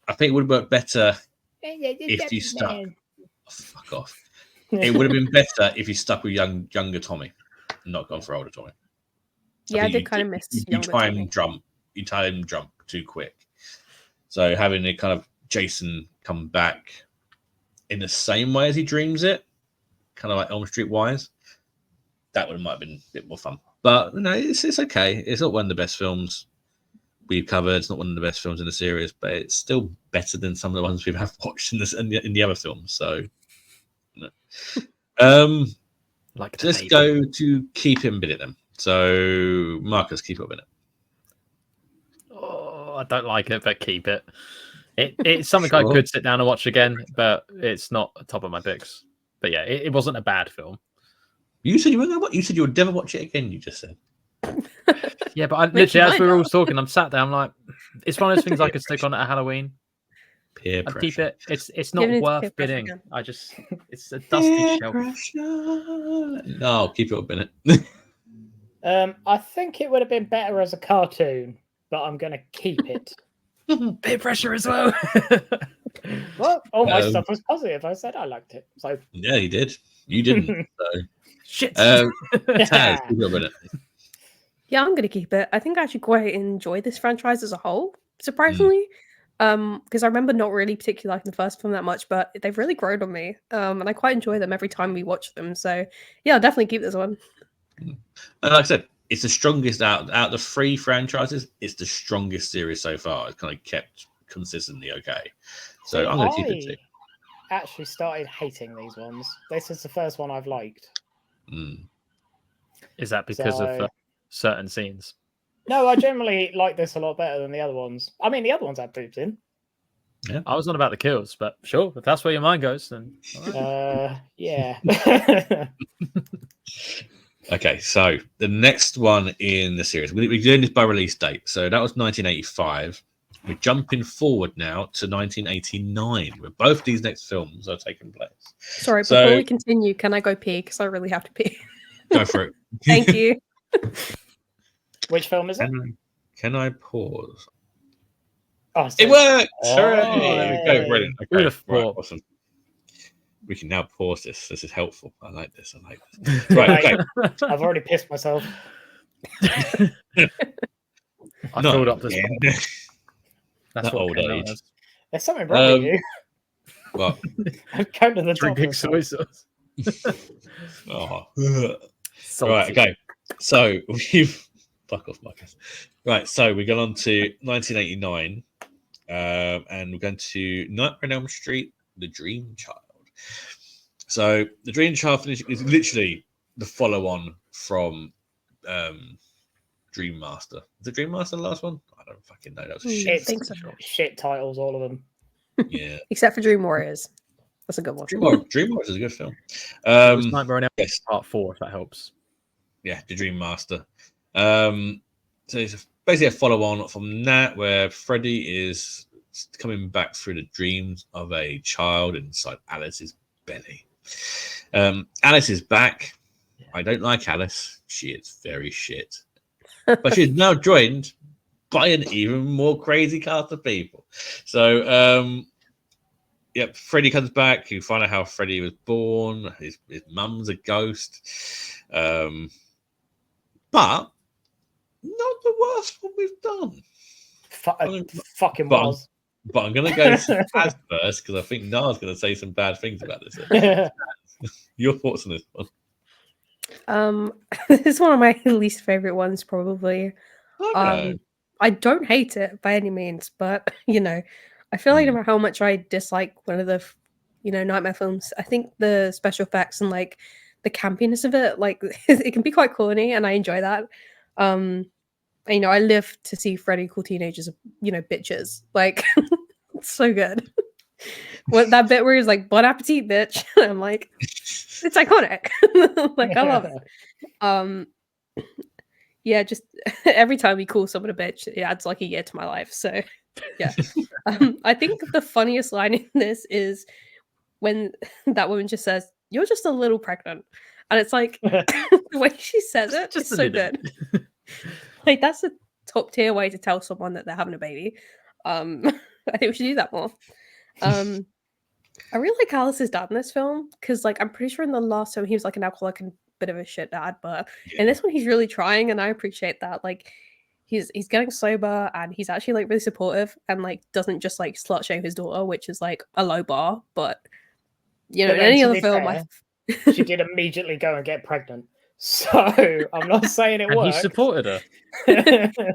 I think it would work better if you stuck. Oh, fuck off. It would have been better if you stuck with younger Tommy, and not gone for older Tommy. Yeah, I did kind of miss You younger time Tommy. jump. You time jump too quick. So having it kind of Jason come back in the same way as he dreams it, kind of like Elm Street wise, that might have been a bit more fun. But no, it's okay. It's not one of the best films we've covered. It's not one of the best films in the series, but it's still better than some of the ones we have watched in the other films. So, Like let's go to Keep It in It then. So, Marcus, keep it a minute. Oh, I don't like it, but keep it. It's something I Sure. could sit down and watch again, but it's not top of my picks. But yeah, it wasn't a bad film. You said you weren't going to watch. You said you would never watch it again. You just said. Yeah, but literally, as we were all talking, I'm sat there. I'm like, it's one of those things I could stick on at Halloween. Peer I'd pressure. keep it. It's not Giving it to peer worth pressure bidding. again. It's a dusty Peer shelf. pressure. No, keep it up in it. I think it would have been better as a cartoon, but I'm going to keep it. Peer pressure as well. Well, all my Um, stuff was positive. I said I liked it. So Yeah, you did. You didn't. So, Shit. Taz, keep it up in it. Yeah, I'm gonna keep it. I think I actually quite enjoy this franchise as a whole, surprisingly. Because I remember not really particularly liking the first film that much, but they've really grown on me. And I quite enjoy them every time we watch them. So yeah, I'll definitely keep this one. And like I said, it's the strongest out of the three franchises. It's the strongest series so far. It's kind of kept consistently okay. So See, I'm going to keep it too. actually started hating these ones. This is the first one I've liked. Is that because of So- certain scenes? No, I generally like this a lot better than the other ones. I mean, the other ones had boobs in. I was not about the kills, but sure, if that's where your mind goes, then all right. Yeah. Okay, so the next one in the series, we're doing this by release date. So that was 1985. We're jumping forward now to 1989, where both these next films are taking place. Sorry, So- before we continue, can I go pee? Because I really have to pee. Go for it. Thank you. Which film is it? Can I pause? Oh, so It worked! Oh, Hooray! yay. Okay, brilliant. Who'd Okay, have right, thought? awesome. We can now pause this. This is helpful. I like this. Right, okay. I've already pissed myself. I Not filled up this. again. That's Not what old came out age. as. There's something wrong with you. Well, I'm going to the top. Drinking of soy sauce. oh. Salty. Right, okay. So we've fuck off, Marcus. Right, so we got on to 1989, and we're going to Nightmare on Elm Street, The Dream Child. So The Dream Child is literally the follow-on from Dream Master. Is the Dream Master the last one? I don't fucking know. That was a shit. It's think so. shit titles, all of them. Yeah. Except for Dream Warriors. That's a good one. Dream Warriors is a good film. It was Nightmare on Elm Yes. Street Part 4, if that helps. Yeah, The Dream Master. So it's basically a follow-on from that, where Freddy is coming back through the dreams of a child inside Alice's belly. Alice is back. I don't like Alice. She is very shit. But she's now joined by an even more crazy cast of people. So, yep, Freddy comes back. You find out how Freddy was born. His mum's a ghost. But not the worst one we've done. Fucking But- was. But I'm going to go to Taz first because I think Nara's going to say some bad things about this. Your thoughts on this one? This is one of my least favorite ones, probably. Okay. I don't hate it by any means, but I feel like no matter how much I dislike one of the nightmare films, I think the special effects and like the campiness of it, like it can be quite corny, and I enjoy that. I live to see Freddy call teenagers, bitches. Like, it's so good. What that bit where he's like, "Bon appetit, bitch." I'm like, it's iconic. Like, I love it. Yeah, just every time he calls someone a bitch, it adds like a year to my life. So, yeah. I think the funniest line in this is when that woman just says, "You're just a little pregnant," and it's like the way she says it, Just just a so little. good. Like, that's a top tier way to tell someone that they're having a baby. I think we should do that more. I really like Alice's dad in this film because, like, I'm pretty sure in the last film he was like an alcoholic and bit of a shit dad, but in this one he's really trying, and I appreciate that. Like, he's getting sober and he's actually like really supportive and like doesn't just like slut shame his daughter, which is like a low bar. But in But then, any to other be film, fair, she did immediately go and get pregnant. So I'm not saying it And he worked. supported her.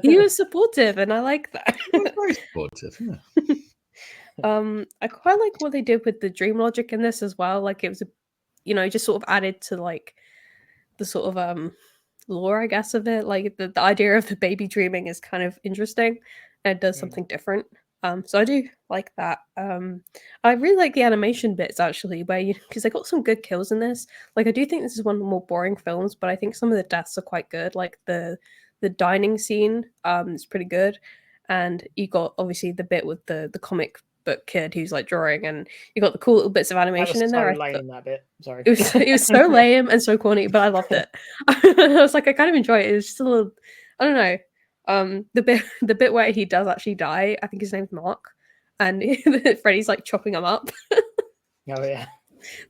he was supportive, and I like that. Very supportive. Yeah. I quite like what they did with the dream logic in this as well. Like, it was just sort of added to like the sort of lore, I guess, of it. Like the idea of the baby dreaming is kind of interesting, and it does something different. So I do like that. I really like the animation bits actually, where because they got some good kills in this. Like, I do think this is one of the more boring films, but I think some of the deaths are quite good. Like the dining scene is pretty good, and you got obviously the bit with the comic book kid who's like drawing, and you got the cool little bits of That animation was in so there. lame, that bit. Sorry. It was so lame and so corny, but I loved it. I was like, I kind of enjoy it. It was just a little, I don't know. The bit where he does actually die, I think his name's Mark, and Freddy's like chopping him up. Oh yeah.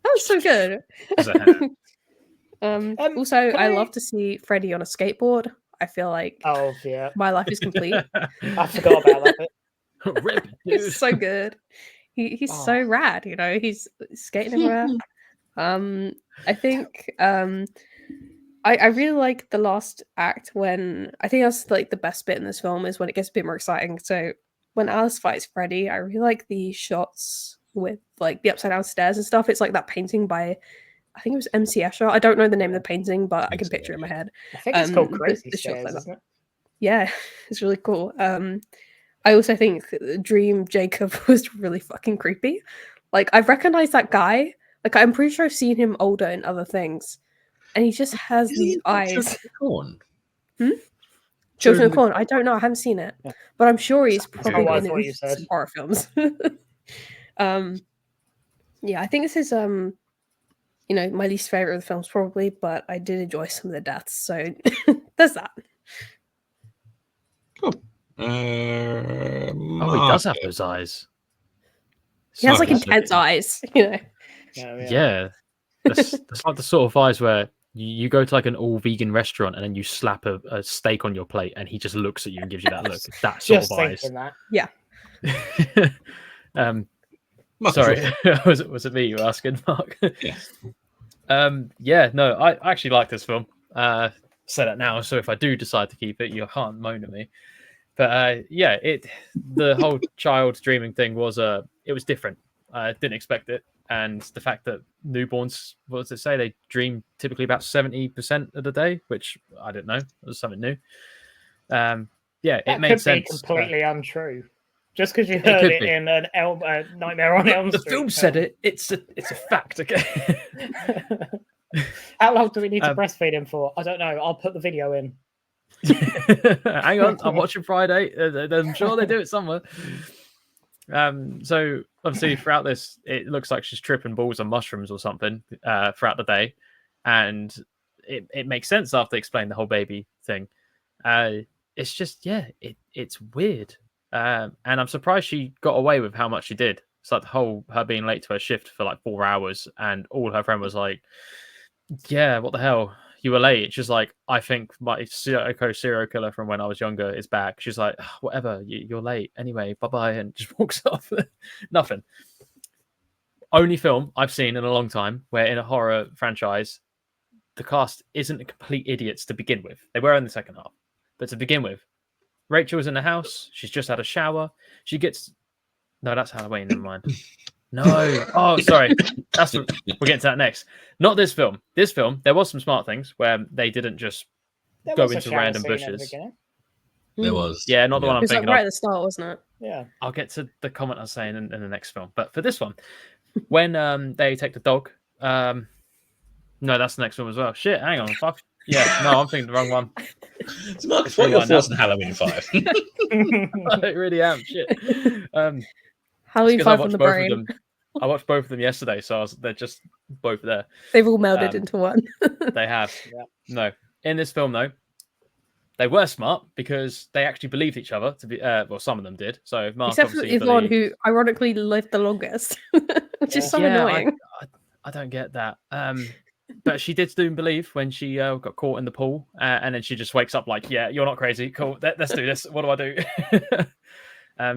That was so good. As a hand. Also, can I I- love to see Freddy on a skateboard. I feel like Oh yeah. my life is complete. I forgot about that bit. Rip, He's dude. so good. He's so Oh. rad, he's skating everywhere. I think I really like the last act, when I think that's like the best bit in this film is when it gets a bit more exciting. So when Alice fights Freddy, I really like the shots with like the upside down stairs and stuff. It's like that painting by, I think it was MC Escher. I don't know the name of the painting, but I can so, picture it in my head. I think it's called the Crazy shots Stairs, like that. isn't it? Yeah, it's really cool. I also think Dream Jacob was really fucking creepy. Like, I've recognized that guy. Like, I'm pretty sure I've seen him older in other things, and he just has these eyes. Corn. Hmm? Children of Corn. I don't know. I haven't seen it, Yeah. but I'm sure he's probably I been thought in you said. some horror films. Yeah, I think this is my least favorite of the films probably, but I did enjoy some of the deaths, so there's that. Cool. Oh, he does have those eyes. He has like Marcus, intense eyes, you know. Yeah. That's like the sort of eyes where you go to like an all vegan restaurant and then you slap a steak on your plate and he just looks at you and gives you that look. That sort Just of eyes. thinking that. Yeah. Marcus, Sorry, was it me you were asking, Mark? Yes. No, I actually like this film. Say that now, so if I do decide to keep it, you can't moan at me. But the whole child dreaming thing was it was different. I didn't expect it, and the fact that newborns, what does it say, they dream typically about 70% of the day, which I didn't know. It was something new. It made sense. Be completely untrue. Just because you heard it in an Nightmare on Elm Street. The film said it. It's a fact. Okay. How long do we need to breastfeed him for? I don't know. I'll put the video in. Hang on, I'm watching Friday. I'm sure they do it somewhere. So obviously throughout this, it looks like she's tripping balls on mushrooms or something throughout the day, and it makes sense after they explain the whole baby thing. It's just it's weird. And I'm surprised she got away with how much she did. It's like her being late to her shift for like 4 hours, and all her friend was like, "Yeah, what the hell? You were late." She's like, "I think my serial killer from when I was younger is back." She's like, "Whatever, you're late anyway. Bye bye," and just walks off. Nothing. Only film I've seen in a long time where in a horror franchise, the cast isn't complete idiots to begin with. They were in the second half, but to begin with. Rachel is in the house. She's just had a shower. She gets... No, that's Halloween. Never mind. No. Oh, sorry. We're getting to that next. Not this film. This film, there was some smart things where they didn't just go into random bushes. There was. Yeah, not the one I'm thinking right of. at the start, wasn't it? Yeah. I'll get to the comment I was saying in the next film. But for this one, when they take the dog... no, that's the next film as well. Shit, hang on. Fuck. Yeah, no, I'm thinking the wrong one. So Marcus, what are your thoughts on Halloween 5? I really am. Shit. Halloween 5 on the brain. I watched both of them yesterday, so they're just both there. They've all melded into one. They have. Yeah. No. In this film, though, they were smart because they actually believed each other. To be some of them did. So Mark, except for Yvonne, who ironically lived the longest, which is so annoying. I don't get that. But she did soon believe when she got caught in the pool, and then she just wakes up like, "Yeah, you're not crazy. Cool, let's do this. What do I do?"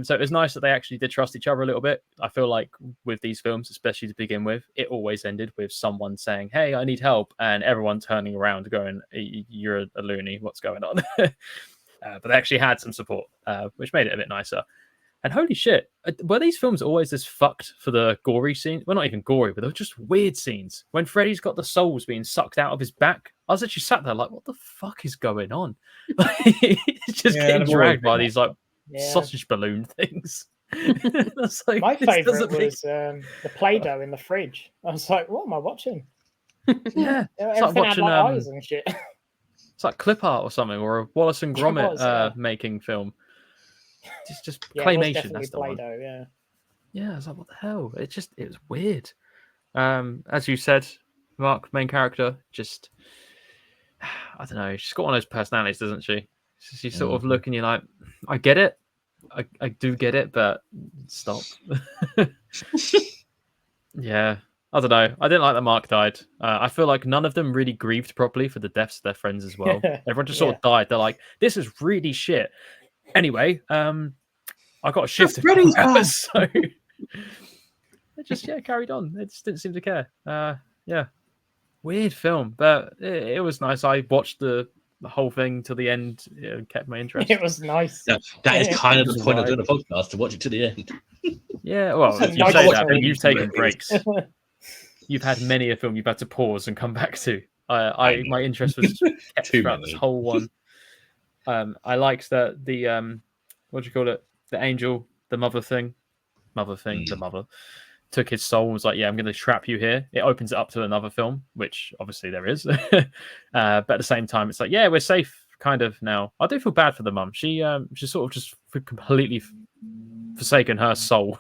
So it was nice that they actually did trust each other a little bit. I feel like with these films, especially to begin with, it always ended with someone saying, "Hey, I need help," and everyone turning around going, "You're a loony. What's going on?" But they actually had some support, which made it a bit nicer. And holy shit, were these films always this fucked for the gory scenes? Well, not even gory, but they were just weird scenes. When Freddy's got the souls being sucked out of his back, I was actually sat there like, what the fuck is going on? It's just getting dragged by these like sausage balloon things. Like, my favourite was the Play-Doh in the fridge. I was like, what am I watching? Yeah. It's like watching eyes and shit. It's like clip art or something, or a Wallace and Gromit making film. It's just claymation. That's the one. Yeah, I was like, what the hell? It was weird. As you said, Mark, main character, just I don't know. She's got one of those personalities, doesn't she? She's sort of looking, you're like, I get it. I do get it, but stop. Yeah, I don't know. I didn't like that Mark died. I feel like none of them really grieved properly for the deaths of their friends as well. Everyone just sort of died. They're like, this is really shit. Anyway, I got a shift. So it just carried on. It just didn't seem to care. Weird film, but it was nice. I watched the whole thing to the end. It kept my interest. It was nice. That is kind of the point of doing a podcast, to watch it to the end. Yeah, well, you say that, but you've taken breaks. You've had many a film you've had to pause and come back to. My interest was kept throughout this whole one. I liked that the what do you call it? The angel, the mother thing, the mother took his soul and was like, "Yeah, I'm going to trap you here." It opens it up to another film, which obviously there is, but at the same time, it's like, "Yeah, we're safe kind of now. I do feel bad for the mum. She sort of just completely forsaken her soul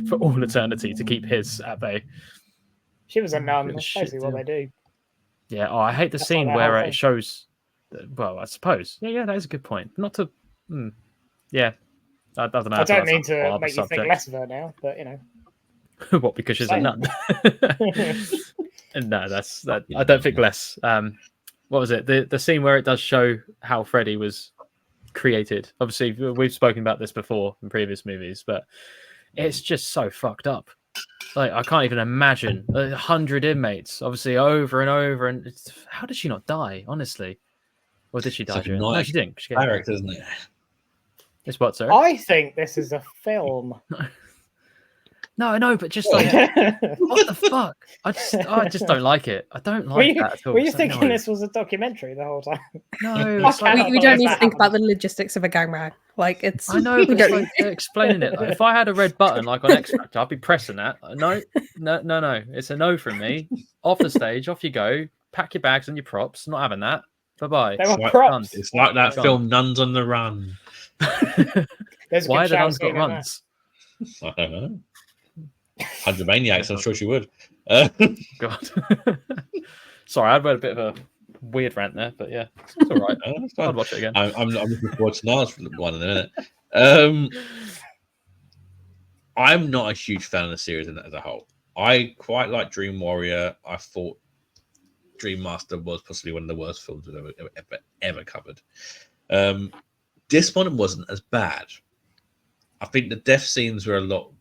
for all eternity to keep his at bay. She was a nun. Bit of a That's shit basically what they do. Yeah. Oh, I hate the That's scene like their where whole it thing. shows. Well, I suppose. Yeah, that is a good point. Not to. Yeah. I don't know. I don't that's mean a to horrible make you think subject. less of her now, but you know. What, because she's a Same. nun? No, that's that. I don't think less. What was it? The scene where it does show how Freddy was created. Obviously, we've spoken about this before in previous movies, but it's just so fucked up. Like, I can't even imagine 100 inmates, obviously over and over. And how did she not die? Honestly, or did she die? Such a During? No, nice she didn't. She gave character, isn't it? It's what, sir? I think this is a film. No, but just like, what the fuck? I just don't like it. I don't like that at all. Were you It's like, thinking no. this was a documentary the whole time? No, it's I like, cannot We don't believe need to that think about happened. the logistics of a gangbang. Like, it's. I know, we but don't it's need- like they're explaining it. Like, if I had a red button like on X Factor, I'd be pressing that. No. It's a no from me. Off the stage, off you go. Pack your bags and your props. Not having that. Bye bye. They were Right. props. It's like that Gone. film Nuns on the Run. There's a Why good the shower nuns got scene in there. runs? I don't know. 100 Maniacs, I'm sure she would. God. Sorry, I read a bit of a weird rant there, but yeah, it's all right. That's fine. I'd watch it again. I'm looking forward to Nars one in a minute. I'm not a huge fan of the series as a whole. I quite like Dream Warrior. I thought Dream Master was possibly one of the worst films we've ever covered. This one wasn't as bad. I think the death scenes were a lot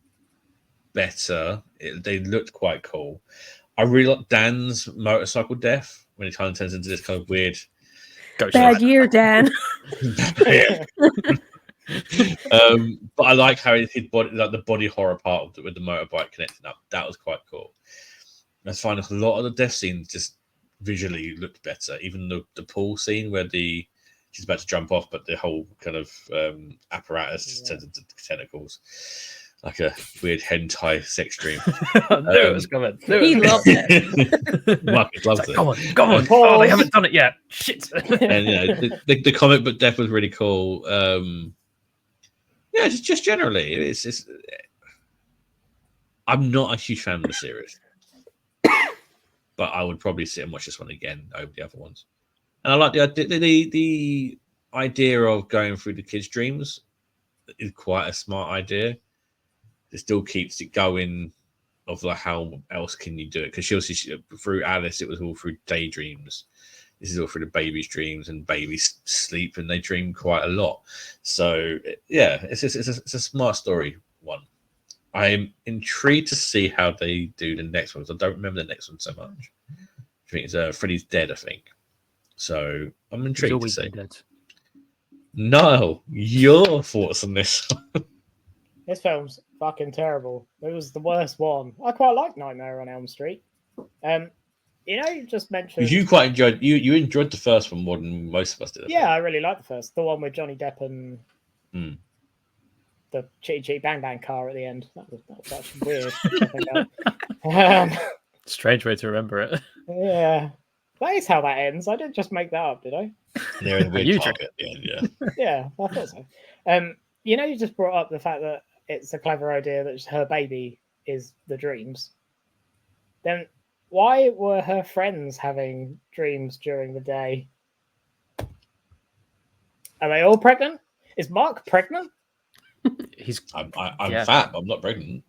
better. They looked quite cool. I really like Dan's motorcycle death when he kind of turns into this kind of weird Ghost Bad year, Dan. but I like how his body, like the body horror part of with the motorbike connecting up. That was quite cool. I find a lot of the death scenes just visually looked better. Even the pool scene where she's about to jump off, but the whole kind of apparatus turns into tentacles, like a weird hentai sex dream. I knew it was coming. He loved it. Marcus loves It's it. like, come on. Pause. Oh, they haven't done it yet. Shit. And you know, the comic book death was really cool. Yeah, just generally, it's. I'm not a huge fan of the series, but I would probably sit and watch this one again over the other ones. And I like the idea of going through the kids' dreams is quite a smart idea. It still keeps it going. Of like, how else can you do it? Because she through Alice, it was all through daydreams. This is all through the baby's dreams, and babies sleep and they dream quite a lot. So yeah, it's a smart story one. I'm intrigued to see how they do the next one. I don't remember the next one so much. I think it's Freddy's Dead, I think. So I'm intrigued to see. Dead. No, your thoughts on this? This film's fucking terrible. It was the worst one. I quite like Nightmare on Elm Street. You know, you just mentioned. You quite enjoyed you enjoyed the first one more than most of us did. Yeah, I really liked the first. The one with Johnny Depp and the Chitty Chitty Bang Bang car at the end. That was actually weird. I think Strange way to remember it. yeah. That is how that ends. I didn't just make that up, did I? They're in a weird You target at the end, yeah. Yeah, I thought so. You know, you just brought up the fact that it's a clever idea that her baby is the dreams. Then why were her friends having dreams during the day? Are they all pregnant? Is Mark pregnant? I'm Yeah. fat. I'm not pregnant.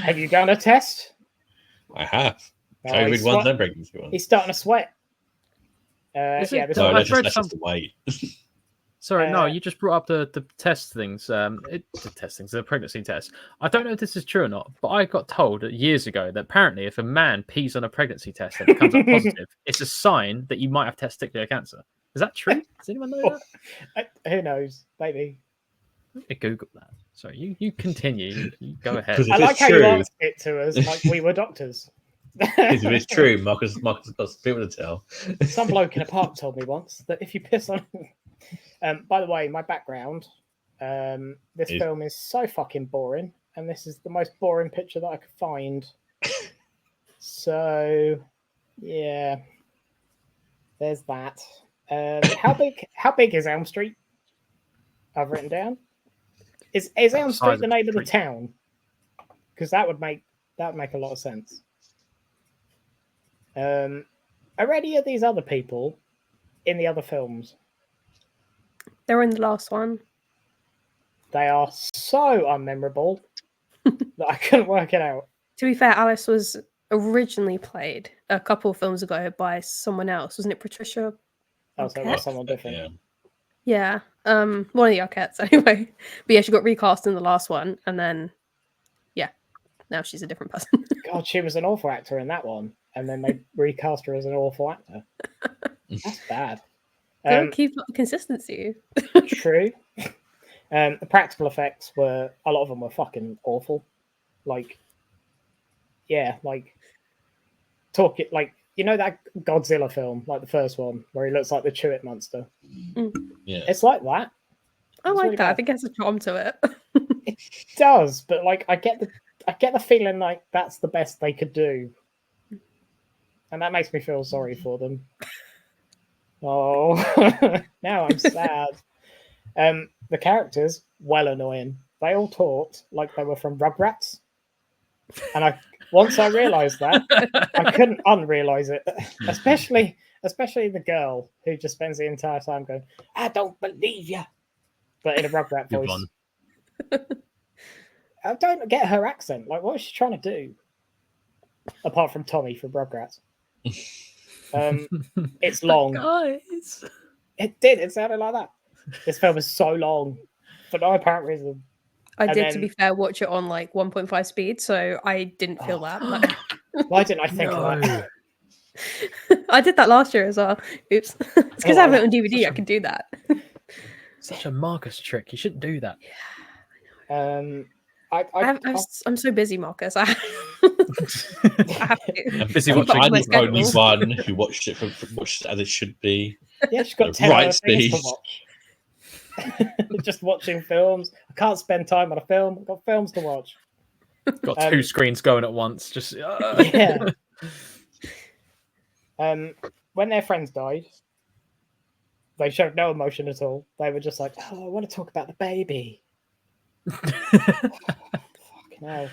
Have you done a test? I have. Oh, COVID he's, ones and pregnancy ones. he's starting to sweat. Is Yeah, it? this No, I've one. read that's some- just the weight. Sorry, no, you just brought up the test things. The test things, the pregnancy test. I don't know if this is true or not, but I got told years ago that apparently if a man pees on a pregnancy test and it comes up positive, it's a sign that you might have testicular cancer. Is that true? Does anyone know that? Who knows? Maybe. Let me Google that. Sorry, you continue. You go ahead. 'Cause I If like it's how you true- answered it to us like we were doctors. If it's true, Marcus has got some people to tell. Some bloke in a park told me once that if you piss on. By the way, my background. This Is- film is so fucking boring, and this is the most boring picture that I could find. So, yeah. there's that. How big is Elm Street? I've written down. Is Elm Street the name of the town? Because that would make a lot of sense. Are any of these other people in the other films? They're in the last one. They are so unmemorable that I couldn't work it out. To be fair, Alice was originally played a couple of films ago by someone else, wasn't it? Patricia. Oh, so it was someone different. Yeah. Yeah, one of the Arquettes anyway. But yeah, she got recast in the last one, and then now she's a different person. God, she was an awful actor in that one, and then they recast her as an awful actor. That's bad. Don't keep up the consistency. True. The practical effects a lot of them were fucking awful. Like, yeah, like you know that Godzilla film, like the first one, where he looks like the Chewit monster. Yeah. It's like that. I It's like really that. I bad. think it has a charm to it. It does, but like I get the feeling like that's the best they could do, and that makes me feel sorry for them. Oh, now I'm sad. The characters, well annoying. They all talked like they were from Rugrats, and once I realised that, I couldn't unrealise it. Especially the girl who just spends the entire time going, "I don't believe you," but in a Rugrat Good voice. one. I don't get her accent. Like, what is she trying to do? Apart from Tommy from Rugrats. It's long. Guys. It did. It sounded like that. This film is so long for no apparent reason. I And did, then- to be fair, watch it on like 1.5 speed, so I didn't feel that. Why didn't I think of that? I did that last year as well. Oops. It's because I have it on DVD. Such I a- can do that. Such a Marcus trick. You shouldn't do that. I'm so busy, Marcus. I have to. I'm busy I'm watching. my the only schedule. one who watched it as it should be. Yeah, she's got The 10 right other things to speed. watch. Just watching films. I can't spend time on a film. I've got films to watch. Got two screens going at once. Just Yeah. When their friends died, they showed no emotion at all. They were just like, "Oh, I want to talk about the baby." Fucking hell.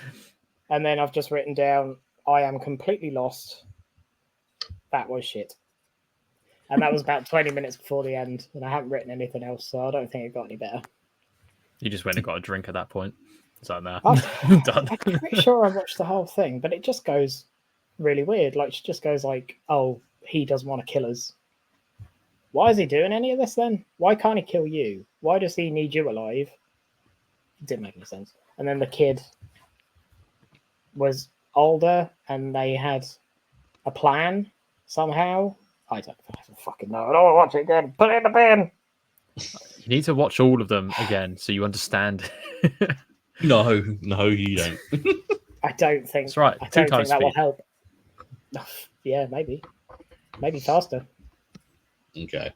And then I've just written down, "I am completely lost." That was shit. And that was about 20 minutes before the end, and I haven't written anything else, so I don't think it got any better. You just went and got a drink at that point. It's like, nah, I'm done. I'm pretty sure I watched the whole thing, but it just goes really weird. Like, she just goes like, "Oh, he doesn't want to kill us." Why is he doing any of this then? Why can't he kill you? Why does he need you alive? It didn't make any sense. And then the kid was older and they had a plan somehow. I don't fucking know. I don't want to watch it again. Put it in the bin. You need to watch all of them again so you understand. No, you don't. I don't think. That's right. I 2 don't think times that will speed. help. Yeah, maybe faster. Okay.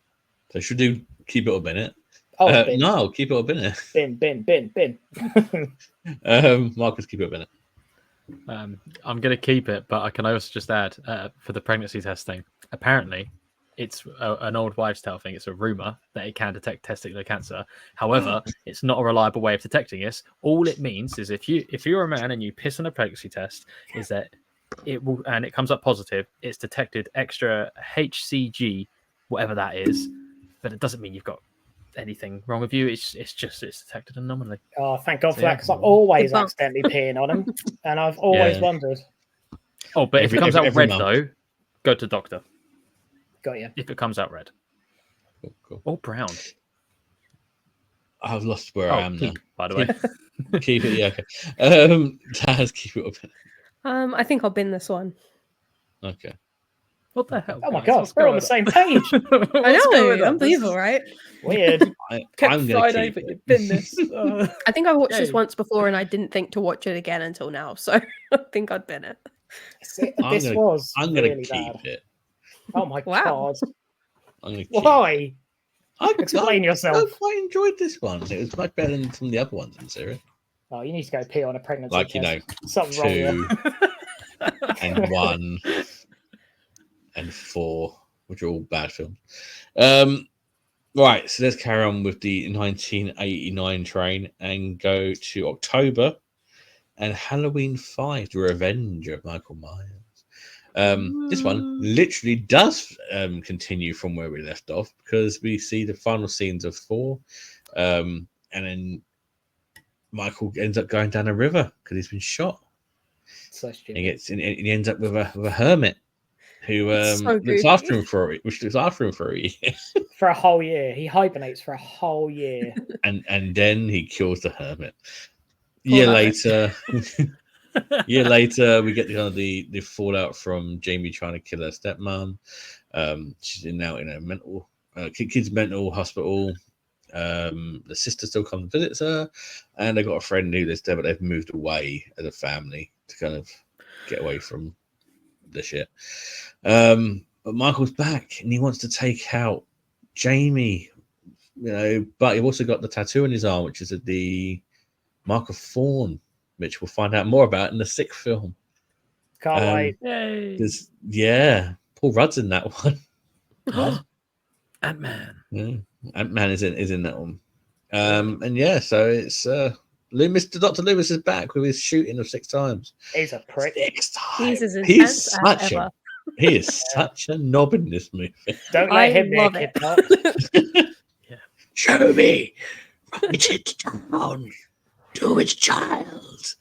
So should we do keep it up in it? Oh, bin, No, keep it up in it. bin. Marcus, keep it up in it. I'm going to keep it, but I can also just add for the pregnancy testing. Apparently, it's an old wives' tale thing. It's a rumor that it can detect testicular cancer. However, it's not a reliable way of detecting this. All it means is if you're a man and you piss on a pregnancy test, is that it will, and it comes up positive, it's detected extra HCG, whatever that is, but it doesn't mean you've got anything wrong with you. It's detected anomaly. Oh, thank God for Yeah. that, because I'm always Good luck. accidentally peeing on him, and I've always Yeah. wondered. Oh, but if it comes out every red month. though, go to doctor. Got you. If it comes out red Cool. or brown. I've lost where I am now. pink, by the way. Keep it, yeah, okay. Taz, keep it up in it. I think I'll bin this one. Okay. What the hell? Oh my guys? God, What's we're on going the same page. I What's know, going on? unbelievable, right? Weird. I'm Kept going Friday, to but keep you've it. been this. I think I watched this Yay. once before and I didn't think to watch it again until now. So I think I'd bin it. This was I'm going to really keep bad. it. Oh my Wow. God. I'm going to keep Why? it. Explain I yourself. quite enjoyed this one. It was much better than some of the other ones in the series. Oh, you need to go pee on a pregnancy Like, test. Something wrong with 2 you. and 1 and 4 which are all bad films. Right, so let's carry on with the 1989 train and go to October and Halloween 5, The Revenge of Michael Myers. This one literally does continue from where we left off, because we see the final scenes of 4, and then Michael ends up going down a river because he's been shot. So stupid. He ends up with a hermit who It's so looks goofy. after him for a year. For a whole year. He hibernates for a whole year. and then he kills the hermit. Poor Year hermit. later, we get the fallout from Jamie trying to kill her stepmom. She's now in a mental kids mental hospital. The sister still comes and visits her, and they got a friend who lives there, but they've moved away as a family to kind of get away from the shit. But Michael's back and he wants to take out Jamie, but he's also got the tattoo on his arm, which is the mark of Thorn, which we'll find out more about in the 6th film. Can't wait. Yay! Paul Rudd's in that one. Ant-Man. Yeah. Ant-Man is in that one. And yeah, so it's Mr. Dr. Loomis is back with his shooting of 6 times. He's a prick. 6 times. He's as intense as ever. He is such a knob in this movie. Don't I let him be a love kid it. pop. Show me. Write it down. Do it, child.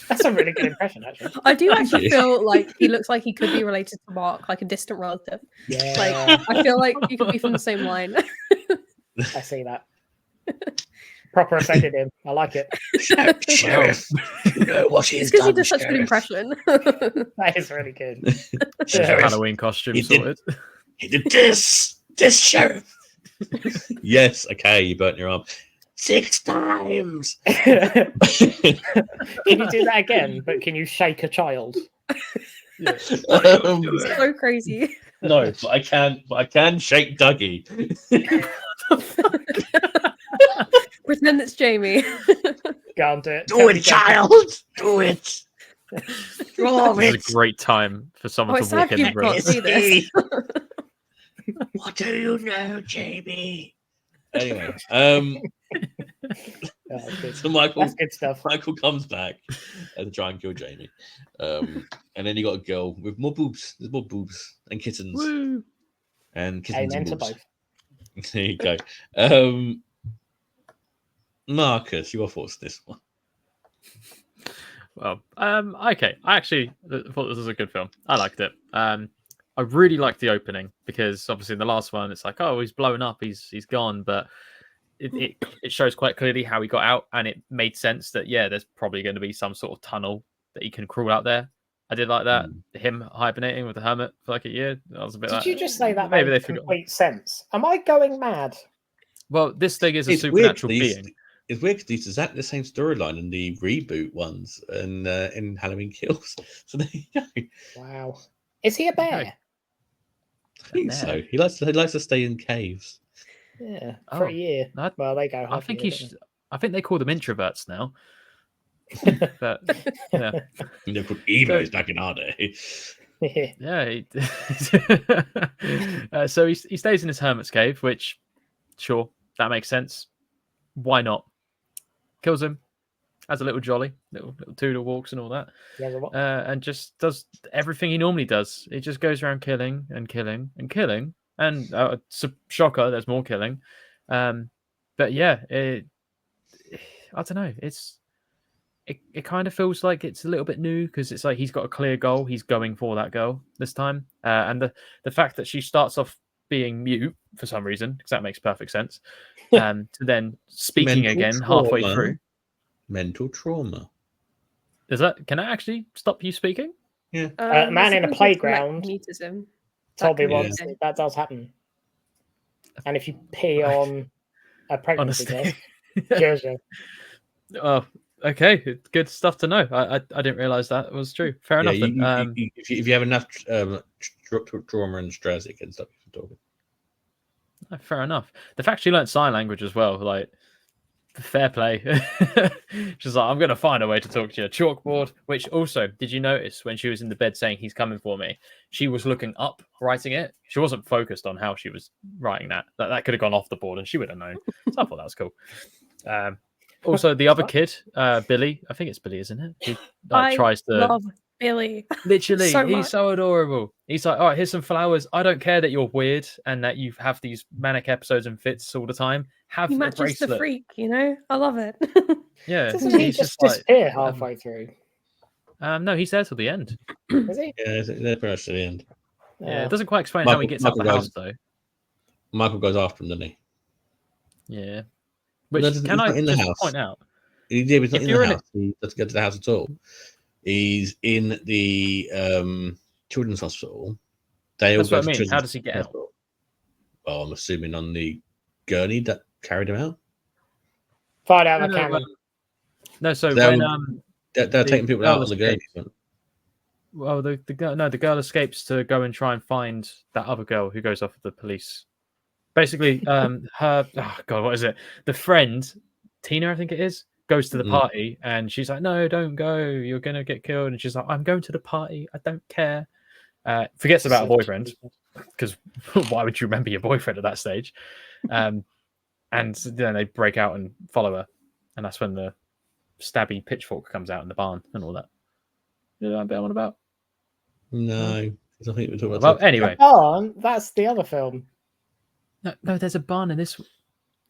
That's a really good impression, actually. I do actually feel like he looks like he could be related to Mark, like a distant relative. Yeah, Like I feel like he could be from the same line. I see that. Proper offended him. I like it. Sheriff, you know what It's he's because he done, does such good Sheriff. impression. That is really good. Sheriff, Halloween costume He did- sorted. he did this, sheriff. Yes, okay, you burnt your arm 6 times. Can you do that again? But can you shake a child? So crazy. No, but I can shake Dougie. Pretend it's Jamie. Can't do it. Do it, child. Do it. Draw This it. is a great time for Oh, someone it's to walk sad in you and run. can't see this. What do you know, Jamie? Anyway, Oh, good. so Michael That's good stuff. comes back to try and kill Jamie, and then you got a girl with more boobs. There's more boobs and kittens Woo! and kittens Amen and to boobs. both. There you go. Marcus, your thoughts on this one? Well, okay. I actually thought this was a good film. I liked it. I really liked the opening because obviously in the last one it's like, oh, he's blown up, he's gone, but it shows quite clearly how he got out, and it made sense that there's probably going to be some sort of tunnel that he can crawl out there. I did like that. Him hibernating with the hermit for like a year. That was a bit. Did you just say that maybe made they forgot? complete sense? Am I going mad? Well, this thing is a It's weird, supernatural these- being. It's weird because these exactly the same storyline in the reboot ones and in Halloween Kills. So there you go. Wow. Is he a bear? I think so. He likes to stay in caves. Yeah, for Oh, a year. that- Well, they go. I think I think they call them introverts now. But yeah, And they're called emos back in our day. yeah. So he stays in his hermit's cave, which, sure, that makes sense. Why not? Kills him, has a little jolly, little toodle walks and all that, and just does everything he normally does. He just goes around killing and killing and killing, and shocker, there's more killing. But yeah, I don't know. It kind of feels like it's a little bit new because it's like he's got a clear goal. He's going for that goal this time, and the fact that she starts off being mute for some reason, because that makes perfect sense, to then speaking Mental again halfway trauma. through. Mental trauma. Can I actually stop you speaking? Yeah. Man in a playground Mutism. told me That once can be- that does happen. And if you pee on a pregnancy Honestly. test, kills you. Oh, okay, good stuff to know. I didn't realize that was true. Fair enough. Then. If you have enough trauma and stress, it can stop you from talking. Fair enough. The fact she learned sign language as well, like fair play. She's like, I'm going to find a way to talk to you. Chalkboard, which also, did you notice when she was in the bed saying he's coming for me, she was looking up writing it. She wasn't focused on how she was writing that. That could have gone off the board and she would have known. So I thought that was cool. Also, the other kid, Billy, I think it's Billy, isn't it? He tries to love Billy. literally, so he's much. so adorable. He's like, all right, here's some flowers. I don't care that you're weird and that you have these manic episodes and fits all the time. Have He a matches bracelet. the freak, you know? I love it. Yeah, Doesn't he he's just like, disappear halfway through? no, he's there till the end. Is he? Yeah, they're pretty much to the end. Yeah, it doesn't quite explain how he gets out the Michael house though. Michael goes after him, doesn't he? Yeah. No, Which he's can not I in the just house. point out? He's not If in you're the in house. He doesn't go to the house at all. He's in the children's hospital. They all That's go what I to mean. children's How does he get out? hospital. Well, I'm assuming on the gurney that carried him out. Find out the No, cannon. No, so They're- when They're taking people girl out on the gurney. well, the girl escapes to go and try and find that other girl who goes off with the police. Basically, her what is it? The friend, Tina, I think it is, goes to the party and she's like, "No, don't go. You're gonna get killed." And she's like, "I'm going to the party. I don't care." Forgets about a boyfriend because why would you remember your boyfriend at that stage? And then they break out and follow her, and that's when the stabby pitchfork comes out in the barn and all that. You know what I'm bit on about? No, I think we're talking about. Well, anyway, Oh, that's the other film. no, there's a barn in this.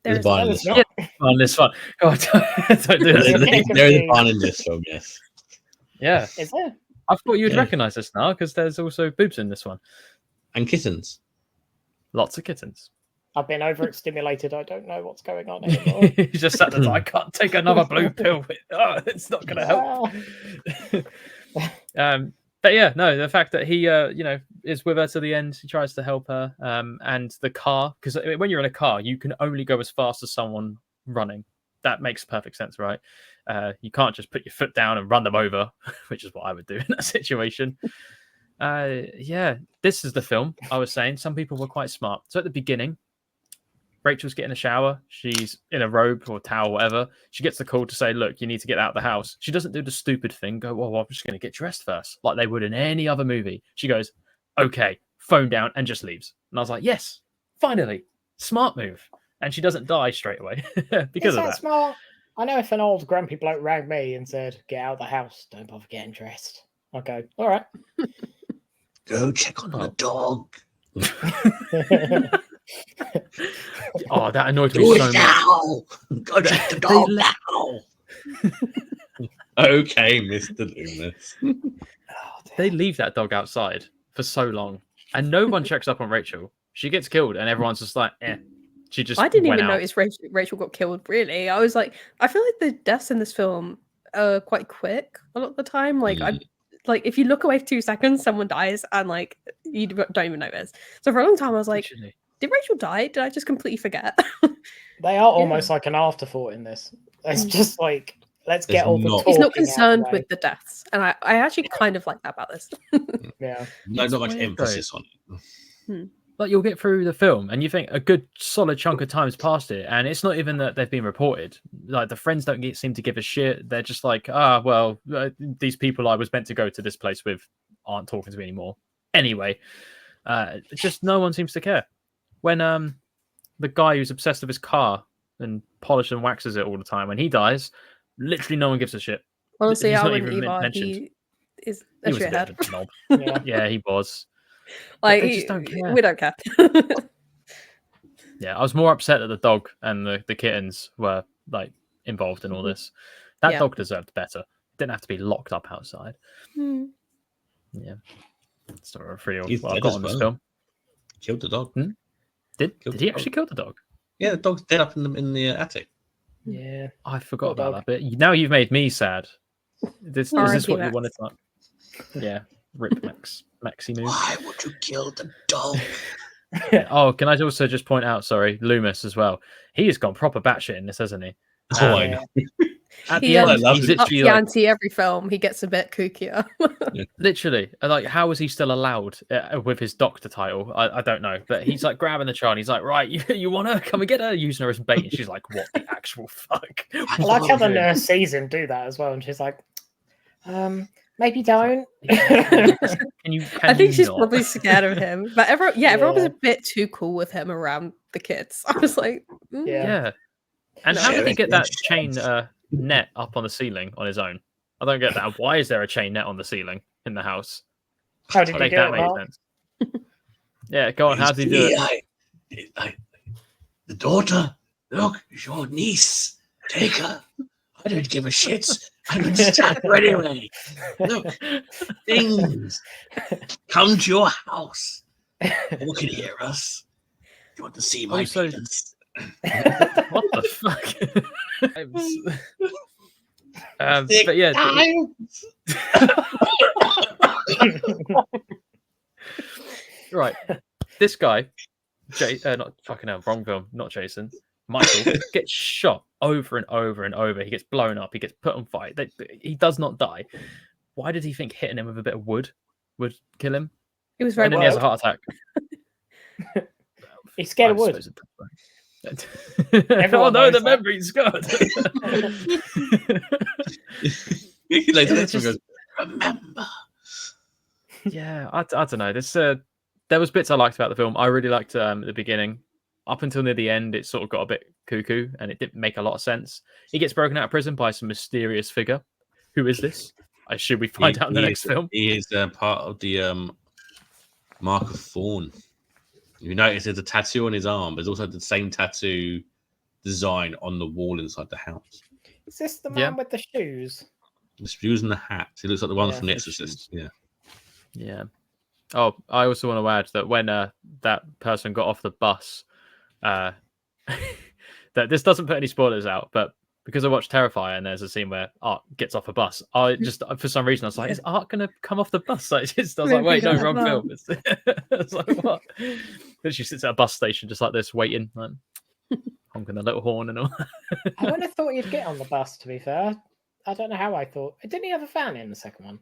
There's a There's barn in No, this it's film. not. On this one. God, don't do There that. there is a barn in this film, yes. Yeah, Is there? I thought you'd Yeah. recognise this now because there's also boobs in this one. And kittens. Lots of kittens. I've been overstimulated. I don't know what's going on anymore. He just sat there. I can't take another blue pill. It's not going to help. But yeah, no, the fact that he, is with her to the end, he tries to help her. And the car, because when you're in a car, you can only go as fast as someone running. That makes perfect sense, right? You can't just put your foot down and run them over, which is what I would do in that situation. Yeah, this is the film I was saying. Some people were quite smart. So at the beginning, Rachel's getting a shower. She's in a robe or towel, whatever. She gets the call to say, look, you need to get out of the house. She doesn't do the stupid thing, go, well, I'm just going to get dressed first, like they would in any other movie. She goes, okay, phone down, and just leaves. And I was like, yes, finally, smart move. And she doesn't die straight away because Is of that that. smart? I know if an old grumpy bloke rang me and said, get out of the house, don't bother getting dressed. I'd go, all right. Go check on the dog. Oh, that annoyed me Do so it much. now. Go check the dog now. Okay, Mr. Loomis. They leave that dog outside for so long, and no one checks up on Rachel. She gets killed, and everyone's just like, eh. She just I didn't went even out. notice Rachel got killed, really. I was like, I feel like the deaths in this film are quite quick a lot of the time. Like, like if you look away for 2 seconds, someone dies, and like you don't even notice. So for a long time, I was like, Literally. did Rachel die? Did I just completely forget? They are almost like an afterthought in this. It's just like, let's get There's all the not- talking He's not out the concerned way. with the deaths, and I actually kind of like that about this. Yeah. No, It's not much weird, emphasis on it. Like you'll get through the film and you think a good solid chunk of time's passed it, and it's not even that they've been reported. Like the friends don't seem to give a shit. They're just like, these people I was meant to go to this place with aren't talking to me anymore. Anyway, just no one seems to care. When the guy who's obsessed with his car and polishes and waxes it all the time, when he dies, literally no one gives a shit. Honestly, He's I not wouldn't even either. mentioned. He is He a was a bit shithead. of a knob. Yeah. Yeah, he was. Like, they just don't care. we don't care. Yeah, I was more upset that the dog and the kittens were like involved in all this. That Yeah. dog deserved better. Didn't have to be locked up outside. Hmm. Yeah, story of real. He's What I dead got as on this well. film. Killed the dog. Did Killed he the actually dog. kill the dog? Yeah, the dog's dead up in the attic. Yeah. I forgot Poor about dog. that bit. Now you've made me sad. Is this R.I.P. what you Max. wanted to? Yeah, rip Maxi move. Why would you kill the dog? Oh, can I also just point out, sorry, Loomis as well. He has gone proper batshit in this, hasn't he? Oh, I know. At He, the end, I love he's it. Up literally the like, ante every film. He gets a bit kookier. literally, like, how is he still allowed with his doctor title? I don't know, but he's like grabbing the child. He's like, right, you want her? Come and get her, using her as bait. And she's like, what the actual fuck? I like how the nurse sees him do that as well, and she's like, maybe don't. Can you? I think she's not? probably scared of him. But everyone was Yeah. a bit too cool with him around the kids. I was like, Yeah. Yeah. And No. how did he get that chain net up on the ceiling on his own? I don't get that. Why is there a chain net on the ceiling in the house? How did you Make do that it, make Mark? sense. Yeah, go on. How did he do it? The daughter, look, your niece. Take her. I don't give a shit. I'm going to stab her anyway. Look, things come to your house. You can hear us. You want to see my Also- penis? What the fuck? But yeah, right. This guy, not fucking hell, wrong film, not Jason. Michael gets shot over and over and over. He gets blown up. He gets put on fire. He does not die. Why did he think hitting him with a bit of wood would kill him? it was very And then he has a wild. heart attack. He's scared of I wood. suppose it- oh Everyone no, knows the that. memory's good. Later, It's this one just- goes, remember. Yeah, I don't know. This there was bits I liked about the film. I really liked at the beginning. Up until near the end, it sort of got a bit cuckoo, and it didn't make a lot of sense. He gets broken out of prison by some mysterious figure. Who is this? I should we find out in the next film? He is part of the Mark of Thorn. You notice there's a tattoo on his arm. There's also the same tattoo design on the wall inside the house. Is this the man Yeah. with the shoes? The shoes and the hat. He looks like the one Yeah, from The the Exorcist. Yeah. Yeah. Oh, I also want to add that when that person got off the bus, that this doesn't put any spoilers out, but because I watched Terrifier and there's a scene where Art gets off a bus, I just for some reason I was like, is Art gonna come off the bus? I was like, wait, no, wrong film. It's like what? Then she sits at a bus station just like this, waiting, like, honking a little horn and all. I wouldn't have thought he'd get on the bus, to be fair. I don't know how I thought. Didn't he have a fan in the second one?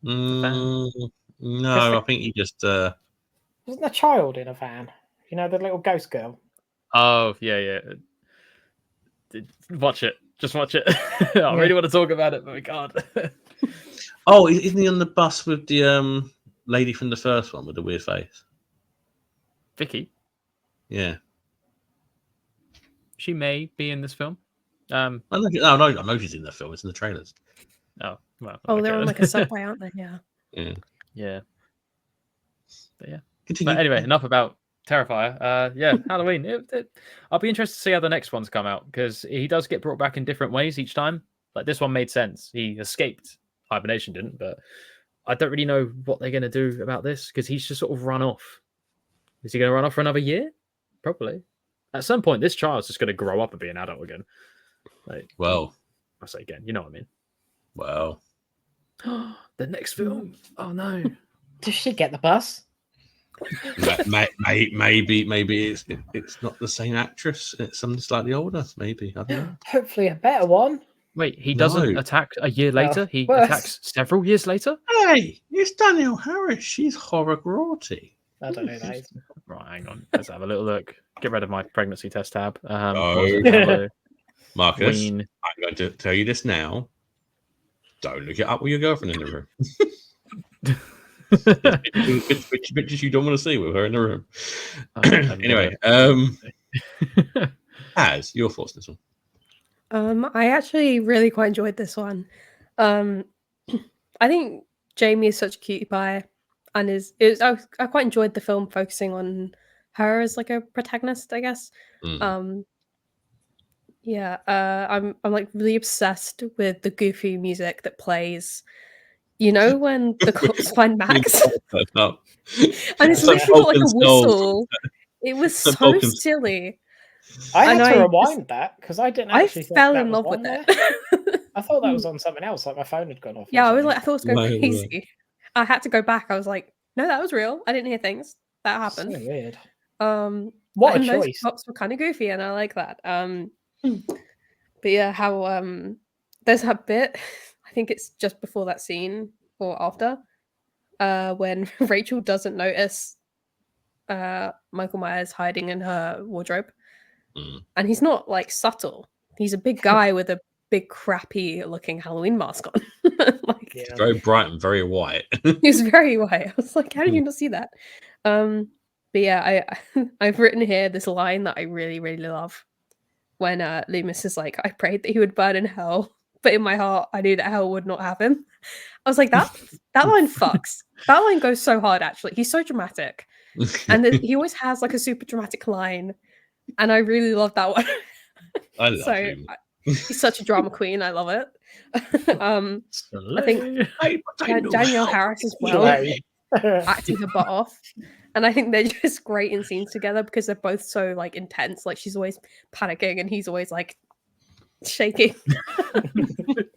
No, I think he just. Wasn't a child in a van? You know, the little ghost girl. Oh yeah. Watch it. Just watch it. I really want to talk about it, but we can't. Oh, isn't he on the bus with the lady from the first one with the weird face? Vicky, Yeah. she may be in this film. I know she's in the film. It's in the trailers. Oh, well. oh, they're okay. on like a subway, aren't they? Yeah. Yeah. Yeah. But yeah. Continue. But anyway, enough about Terrifier. Yeah, Halloween. I'll be interested to see how the next ones come out because he does get brought back in different ways each time. Like this one made sense. He escaped. Hibernation didn't, but I don't really know what they're going to do about this because he's just sort of run off. Is he going to run off for another year? Probably. At some point, this child's just going to grow up and be an adult again. Like, Well, I say again, you know what I mean? well. The next film. Oh no. Does she get the bus? Maybe it's not the same actress. It's somebody slightly older. Maybe I don't know. Hopefully a better one. Wait, he doesn't No. attack a year later. He worse. attacks several years later. Hey, it's Danielle Harris. She's horror graughty. I don't know who that is. Right, hang on. Let's have a little look. Get rid of my pregnancy test tab. Oh. Marcus, Queen. I'm going to tell you this now. Don't look it up with your girlfriend in the room. which bitches you don't want to see with her in the room. Anyway, Az, your thoughts on this one? I actually really quite enjoyed this one. I think Jamie is such a cutie pie, and I quite enjoyed the film focusing on her as like a protagonist, I guess. Mm. I'm like really obsessed with the goofy music that plays. You know when the cops find Max, No. and it's Some literally got like a Vulcan skulls. whistle. It was Some so Vulcan- silly. I had And to I rewind that because I didn't I actually think fell that in was love with on there. it. I thought that was on something else, like my phone had gone off. or Yeah, I was something. like, I thought it was going No, crazy. I had to go back. I was like, no, that was real. I didn't hear things that So happened. weird. Um, What a and those choice. cops were kind of goofy, and I like that. But yeah, how there's that bit. I think it's just before that scene or after, when Rachel doesn't notice Michael Myers hiding in her wardrobe, and he's not like subtle. He's a big guy with a big crappy looking Halloween mask on. Like, Yeah. Very bright and very white. he was very white. I was like, how did you not see that? But yeah, I've written here this line that I really, really love. When Loomis is like, I prayed that he would burn in hell, but in my heart, I knew that hell would not have him. I was like, that line fucks. That line goes so hard, actually. He's so dramatic. And he always has like a super dramatic line. And I really love that one. I love him. He's such a drama queen. I love it. I think Danielle Harris as well, acting her butt off. And I think they're just great in scenes together because they're both so like intense. Like she's always panicking and he's always like shaking.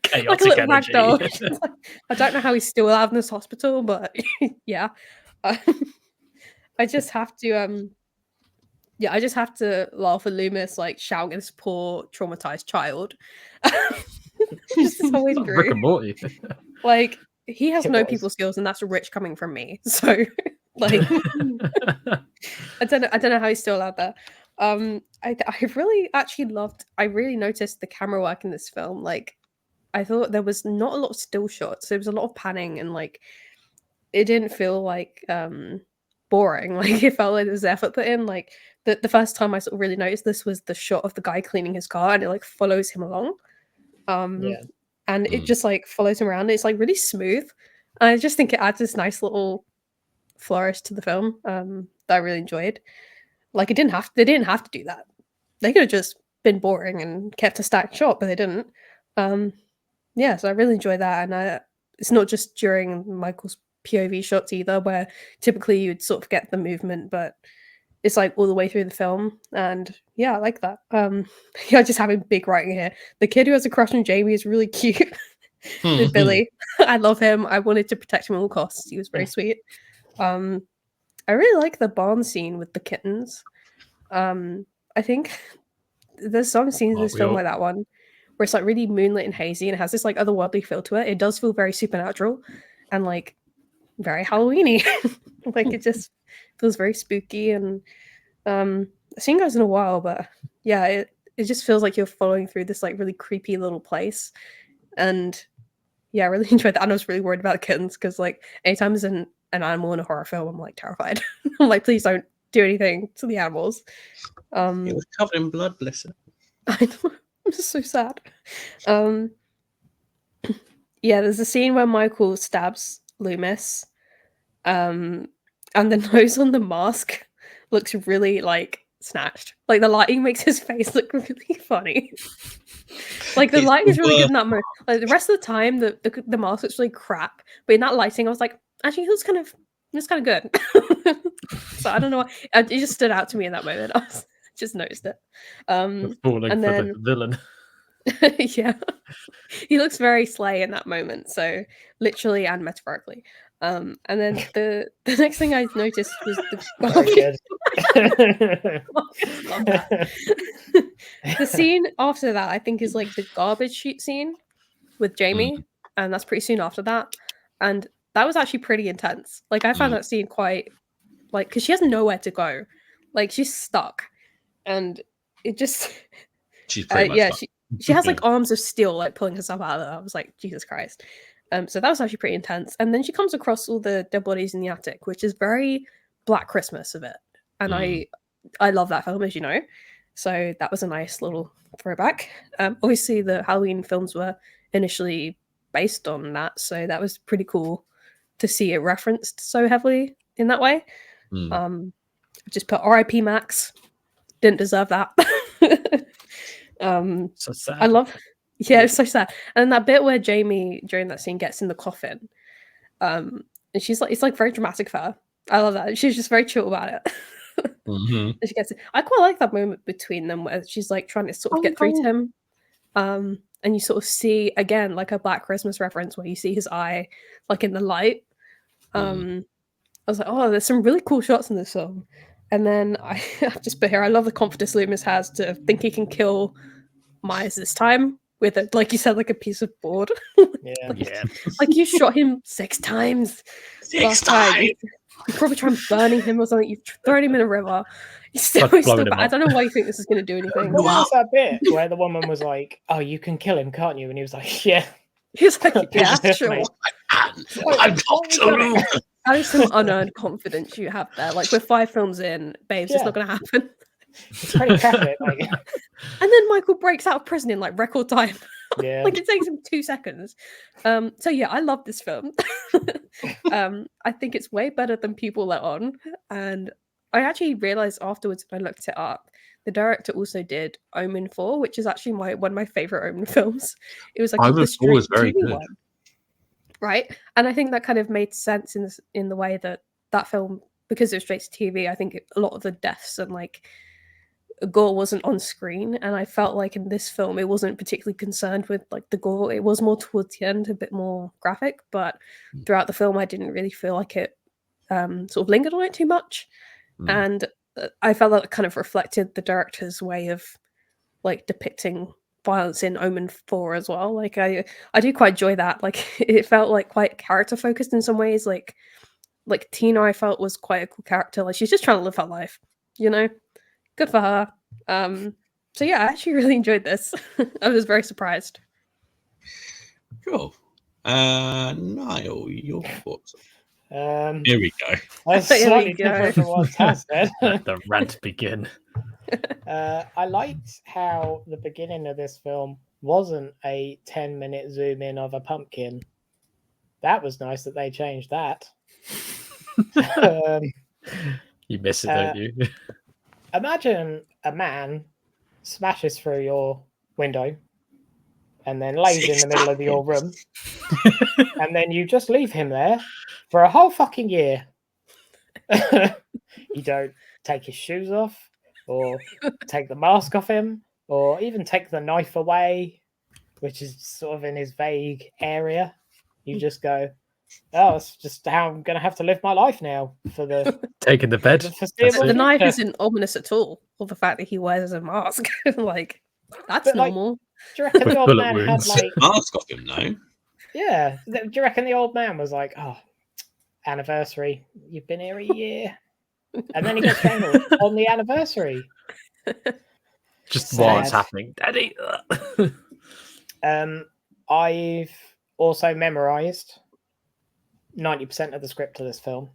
Chaotic like a little energy. ragdoll. Like, I don't know how he's still alive in this hospital, but yeah. I just have to I just have to laugh at Loomis like shouting at this poor traumatized child. This is always Rick true. and Morty. Like he has It no was. people skills, and that's rich coming from me. So like I don't know how he's still allowed there. I really actually loved. I really noticed the camera work in this film. Like I thought there was not a lot of still shots. There was a lot of panning, and like it didn't feel like boring. Like it felt like there was effort put in. Like the first time I sort of really noticed this was the shot of the guy cleaning his car, and it like follows him along. Yeah. And it just like follows him around. It's like really smooth. I just think it adds this nice little flourish to the film that I really enjoyed. Like they didn't have to do that. They could have just been boring and kept a stacked shot, but they didn't. Yeah, so I really enjoy that, and it's not just during Michael's POV shots either, where typically you'd sort of get the movement, but it's like all the way through the film, and yeah, I like that. Yeah, just having big writing here. The kid who has a crush on Jamie is really cute. With Billy, I love him. I wanted to protect him at all costs. He was very sweet. I really like the barn scene with the kittens. I think there's some scenes in this film like that one where it's like really moonlit and hazy and it has this like otherworldly feel to it. It does feel very supernatural and like very Halloweeny. Like it just feels very spooky, and the scene goes in a while, but yeah, it just feels like you're following through this like really creepy little place. And yeah, I really enjoyed that. And I was really worried about kittens because like anytime there's an animal in a horror film, I'm like terrified. I'm like, please don't do anything to the animals. It was covered in blood, bless it. I know, I'm just so sad. Yeah, there's a scene where Michael stabs Loomis, and the nose on the mask looks really like snatched. Like the lighting makes his face look really funny. Like the lighting is really good in that moment. Like the rest of the time, the mask looks really crap. But in that lighting, I was like, actually, it looks kind of good. So I don't know why. It just stood out to me in that moment. I just noticed it. Falling and for then the villain. yeah, he looks very slay in that moment. So literally and metaphorically. And then the next thing I noticed was the scene after that. I think is like the garbage chute scene with Jamie, and that's pretty soon after that. And that was actually pretty intense. Like I found that scene quite like because she has nowhere to go, like she's stuck, and it just She's pretty much stuck. She has like arms of steel like pulling herself out of there. I was like, Jesus Christ. So that was actually pretty intense. And then she comes across all the dead bodies in the attic, which is very Black Christmas of it. And I love that film, as you know. So that was a nice little throwback. Obviously, the Halloween films were initially based on that, so that was pretty cool to see it referenced so heavily in that way. Just put R.I.P. Max. Didn't deserve that. So sad. I love. Yeah, it's so sad. And that bit where Jamie during that scene gets in the coffin, and she's like, it's like very dramatic for her. I love that. She's just very chill about it. And she gets it. I quite like that moment between them where she's like trying to sort of get through to him. And you sort of see again like a Black Christmas reference where you see his eye like in the light. I was like, oh, there's some really cool shots in this film. And then I just put here, I love the confidence Loomis has to think he can kill Myers this time with a, like you said, like a piece of board. Yeah. Yeah. Like you shot him 6 times. Last time. You probably try and burning him or something. You've thrown him in a river. He's still, Like he's still blowing him bad. I up. don't know why you think this is going to do anything. Well, there was that bit where the woman was like, "Oh, you can kill him, can't you?" And he was like, "Yeah." He's like, yeah, Just sure. mate. I'm Doctor. That is some unearned confidence you have there. Like we're 5 films in, babes, it's Yeah. not going to happen. It's pretty Catholic, like. And then Michael breaks out of prison in like record time. Yeah. Like it takes him 2 seconds. So yeah, I love this film. I think it's way better than people let on. And I actually realized afterwards when I looked it up, the director also did Omen 4, which is actually one of my favorite Omen films. It was like Omen the 4 is straight very TV good. one, right? And I think that kind of made sense in the way that film, because it was straight to TV. I think a lot of the deaths and like gore wasn't on screen, and I felt like in this film it wasn't particularly concerned with like the gore. It was more towards the end, a bit more graphic, but throughout the film I didn't really feel like it sort of lingered on it too much. And I felt that it kind of reflected the director's way of like depicting violence in Omen 4 as well. Like I do quite enjoy that. Like it felt like quite character focused in some ways. Like Tina, I felt was quite a cool character. Like she's just trying to live her life, you know. Good for her. So yeah, I actually really enjoyed this. I was very surprised. Cool. Niall, your thoughts? Here we go. That's Here we slightly go. different from what Taz said. Let the rant begin. I liked how the beginning of this film wasn't a 10-minute zoom in of a pumpkin. That was nice that they changed that. You miss it, don't you? Imagine a man smashes through your window and then lays in the middle of your room, and then you just leave him there for a whole fucking year. You don't take his shoes off, or take the mask off him, or even take the knife away, which is sort of in his vague area. You just go, "Oh, it's just how I'm going to have to live my life now for the Taking the bed. the foreseeable The knife future." isn't ominous at all, or the fact that he wears a mask. Like that's But, like, normal. Do you reckon With the old bullet man had wounds. like, Mask off him, no. yeah? Do you reckon the old man was like, "Oh, anniversary, you've been here a year," and then he gets strangled on the anniversary? Just while it's Sad. happening. Daddy. I've also memorized 90% of the script of this film.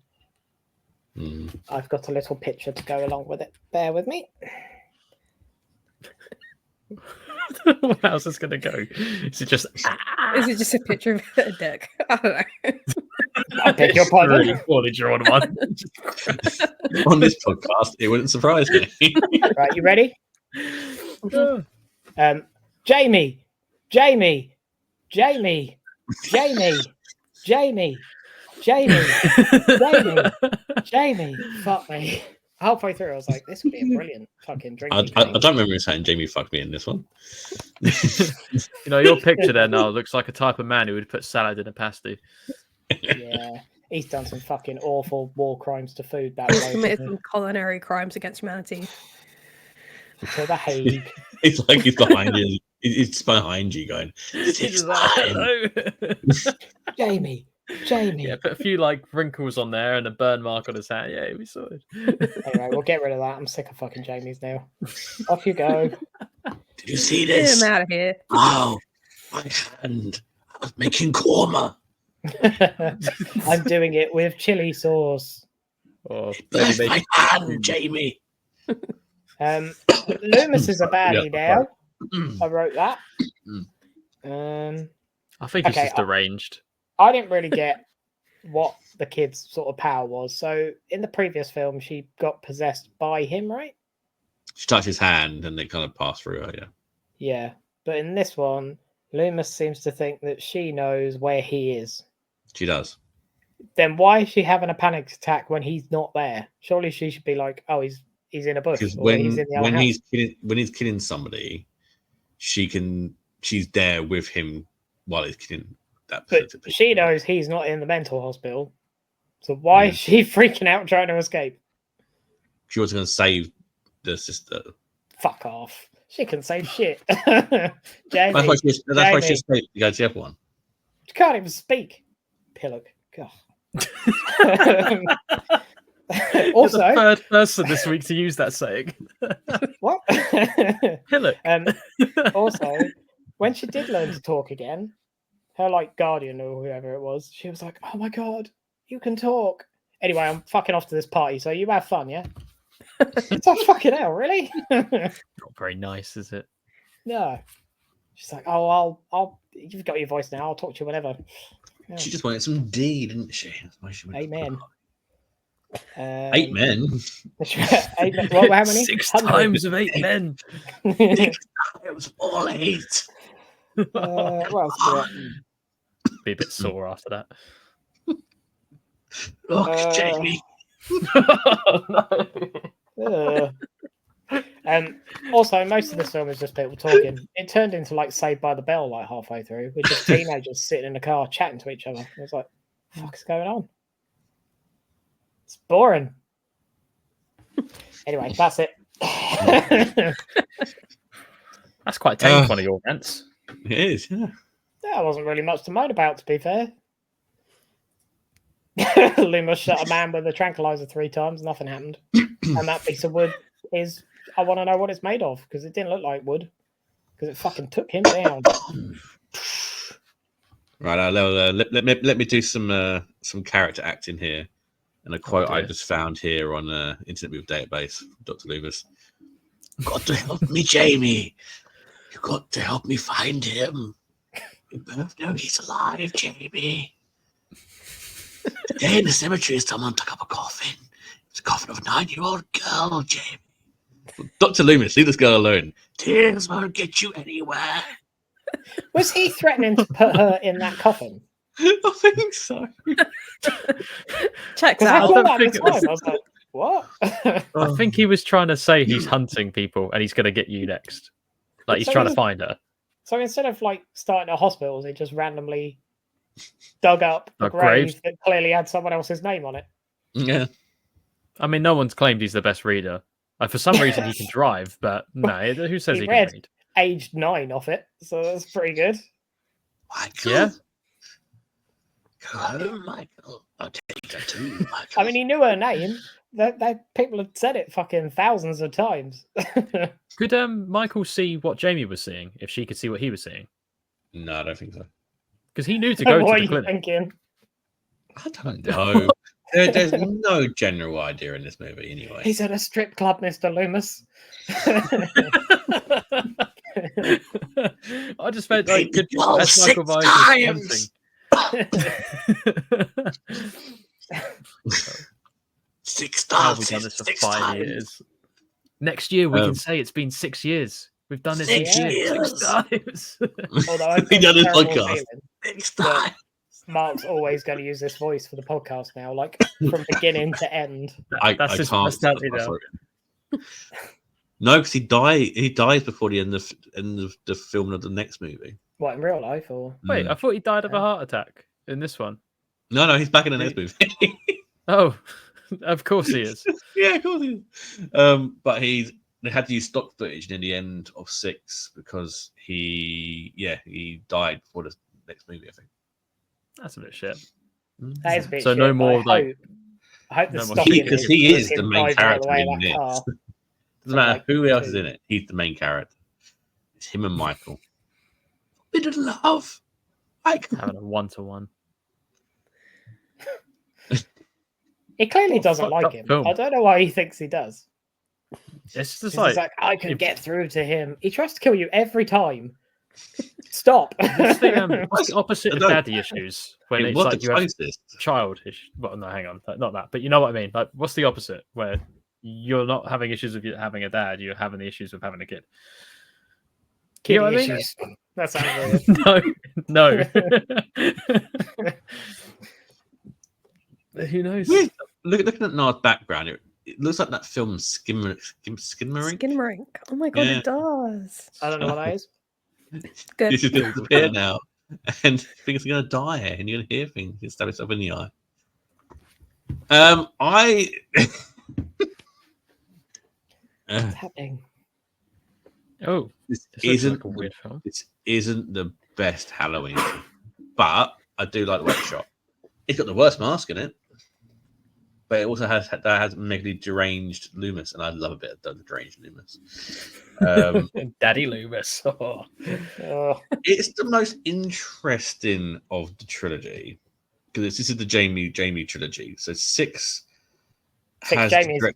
I've got a little picture to go along with it. Bear with me. Where else is going to go? Is it just... Is it just a picture of a dick? I don't know. I beg your pardon. Really poorly drawn one. On this podcast, it wouldn't surprise me. Right, you ready? Jamie, Jamie, Jamie, Jamie, Jamie, Jamie, Jamie, Jamie. Fuck me. Halfway through, I was like, "This would be a brilliant fucking I drinking." don't remember him saying Jamie fucked me in this one. You know, your picture there now looks like a type of man who would put salad in a pasty. Yeah, he's done some fucking awful war crimes to food that He's way. committed some culinary crimes against humanity. To the Hague. It's like he's behind you. It's behind you going, He's "It's like, time." "Hello." Jamie, Jamie. Yeah, put a few like wrinkles on there and a burn mark on his hat. Yeah, we sorted. Anyway, we'll get rid of that. I'm sick of fucking Jamie's now. Off you go. Did you see Get this? him out of here. Oh, my hand. I was making korma. I'm doing it with chili sauce. Or Bless maybe my make hand, Jamie. Loomis is a baddie Yeah, now. I wrote that. I think he's Okay, just deranged. I didn't really get what the kid's sort of power was. So in the previous film, she got possessed by him, right? She touched his hand and it kind of passed through her, yeah. Yeah. But in this one, Loomis seems to think that she knows where he is. She does. Then why is she having a panic attack when he's not there? Surely she should be like, "Oh, he's in a bush, Because or he's in the other when house." he's killing somebody, she's there with him while he's killing that But person. she knows he's not in the mental hospital. So why is she freaking out trying to escape? She was going to save the sister. Fuck off. She can say shit. That's Jamie, why she Jamie. escaped to go to the other one. She can't even speak. Pillock. God. You're Also, the third person this week to use that saying. what? Pillock. Also, when she did learn to talk again, her like guardian or whoever it was, she was like, "Oh my god, you can talk." Anyway, I'm fucking off to this party, so you have fun, yeah? It's like fucking hell, really? Not very nice, is it? No. She's like, "Oh, I'll. You've got your voice now. I'll talk to you whenever." Yeah. She just wanted some D, didn't she? That's why she went to the Amen. party. 8 men. 8 men. Well, how many? 6 100. times of 8 men. 6 times, all 8. What else we got? Be a bit sore after that. Look, Jamie. No. Also, most of this film is just people talking. It turned into like Saved by the Bell like halfway through, with just teenagers sitting in the car chatting to each other. It was like, what the fuck is going on? It's boring. Anyway, that's it. That's quite tame, one of your rants. It is, yeah. There wasn't really much to moan about, to be fair. Loomis shot a man with a tranquilizer 3 times, nothing happened. And that piece of wood is, I want to know what it's made of, because it didn't look like wood. Because it fucking took him down. Right, let me do some character acting here. And a quote I just found here on Internet Movie Database, Dr. Loomis. Got to help me, Jamie. You got to help me find him. We both know he's alive, Jamie. Today in the cemetery, someone took up a coffin. It's a coffin of a 9-year-old girl, Jamie. Dr. Loomis, leave this girl alone. Tears won't get you anywhere. Was he threatening to put her in that coffin? I think so. Checks Because I out. thought don't that at think the it was- time. I was like, what? I think he was trying to say he's hunting people and he's going to get you next. Like he's So trying to he's- find her. So instead of like starting at hospitals, he just randomly dug up a A grave grave? that clearly had someone else's name on it. Yeah. I mean, no one's claimed he's the best reader. For some reason, he can drive, but no, who says He he read. can read? Aged 9 off it, so that's pretty good. Michael. Yeah. Go home, Michael. I'll take her too, Michael. I mean, he knew her name. That people had said it fucking thousands of times. Could Michael see what Jamie was seeing if she could see what he was seeing? No, I don't think so. Because he knew to go What to are the you clinic. thinking? I don't know. There's no general idea in this movie, anyway. He's at a strip club, Mr. Loomis. I just felt like could Well, as Michael 6 Myers was times. hunting. 6 How have times. we done this for 6 5 times. years? Next year we Um, can say it's been 6 years. We've done this 6 each year years. 6 times. Although I've We got done this a terrible podcast. feeling 6 that times. Mark's always going to use this voice for the podcast now, like from beginning to end. That's his can't personality stop now. it. No, because he dies before the end of the filming of the next movie. What, in real life or? Wait, I thought he died of a heart attack in this one. No, he's back in the next movie. Oh, of course he is. Yeah, of course he is. But they had to use stock footage in the end of 6 because he died before the next movie, I think. That's a bit shit. That is a bit So shit, no but more, I hope the no more stock shit. image Because he was is him the main driving all the character way in that this. car. Doesn't matter like who else is 2. in it. He's the main character. It's him and Michael. Bit of love. Michael. Having a 1-to-1. He clearly What a doesn't fucked like up him. film. I don't know why he thinks he does. It's just He's like, I can if- get through to him. He tries to kill you every time. Stop. what's the opposite of No. daddy issues when It it's was like the you have closest. child issue. Well, no, hang on, not that. But you know what I mean. Like, what's the opposite where you're not having issues with you having a dad, you're having the issues with having a kid? You know what I mean? Issues. That sounds weird. No. Who knows? Looking at Nard's background, it looks like that film Skimmerink. Skinamarink. Oh my god, Yeah. it does. I don't know what that is. Good. This is going to disappear now, and things are going to die, and you're going to hear things and stab itself in the eye. What's happening? Oh, This this looks isn't like a weird film. This isn't the best Halloween, but I do like the way it's shot. It's got the worst mask in it, but it also has megally deranged Loomis, and I love a bit of the deranged Loomis. Daddy Loomis. Oh. Oh, It's the most interesting of the trilogy because this is the Jamie trilogy. So six has Jamies.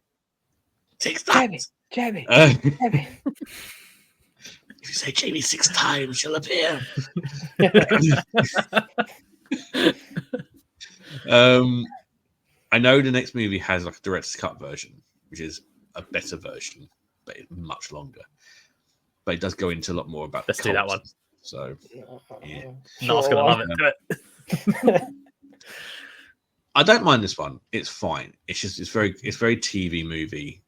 six Jamie, times. Jamie, If Jamie. you say Jamie 6 times, she'll appear. I know the next movie has like a director's cut version, which is a better version, but it's much longer. But it does go into a lot more about. Let's do that one. So, yeah. Noel's gonna love it. Do it. I don't mind this one. It's fine. It's very TV movie.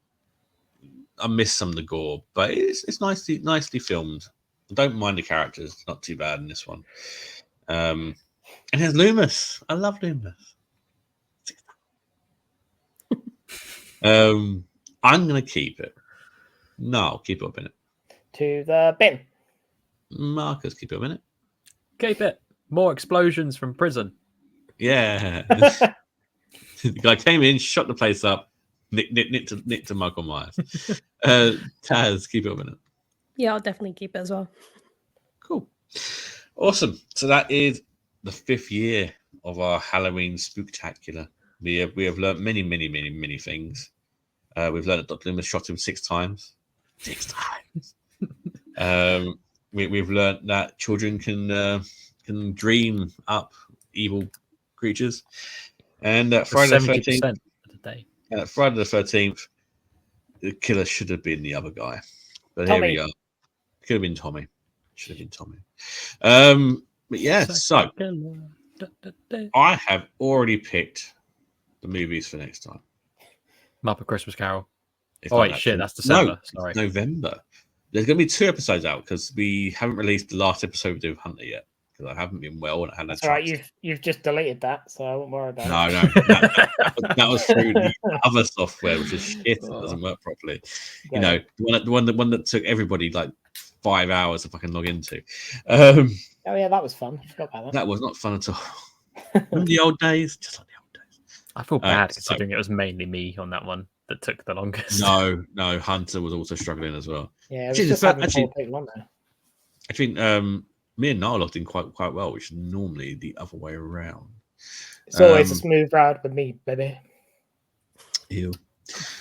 I miss some of the gore, but it's nicely filmed. I don't mind the characters. It's not too bad in this one. And it has Loomis. I love Loomis. I'm gonna keep it. No, I'll keep it up in it. To the bin. Marcus, keep it up in it. Keep it. More explosions from prison. Yeah. The guy came in, shut the place up, nicked to Michael Myers. Taz, keep it up in it. Yeah, I'll definitely keep it as well. Cool. Awesome. So that is the 5th year of our Halloween Spooktacular. We have learned many things. We've learned that Dr. Loomis shot him 6 times. 6 times. We've learned that children can dream up evil creatures. And Friday the 13th. Of the day. Friday the 13th, the killer should have been the other guy. But Tommy. here we are. Could have been Tommy. Should have been Tommy. But yeah, so I have already picked the movies for next time. Muppet Christmas Carol. It's Oh not wait, that shit, soon. that's December. No, Sorry. it's November. There's going to be 2 episodes out because we haven't released the last episode with Hunter yet because I haven't been well and I hadn't had a That's all right. chance. You've just deleted that, so I won't worry about it. No, that was through the other software, which is shit. It doesn't work properly. You know, the one that took everybody like 5 hours to fucking log into. Oh yeah, that was fun. I forgot about that. That was not fun at all. Remember the old days? Just like the old days. I feel bad so- considering it was mainly me on that one that took the longest. No, Hunter was also struggling as well. Yeah, it was Actually, just the having fact- 4 people on there. I think me and Niall looked in quite well, which is normally the other way around. It's always a smooth ride with me, baby. Ew.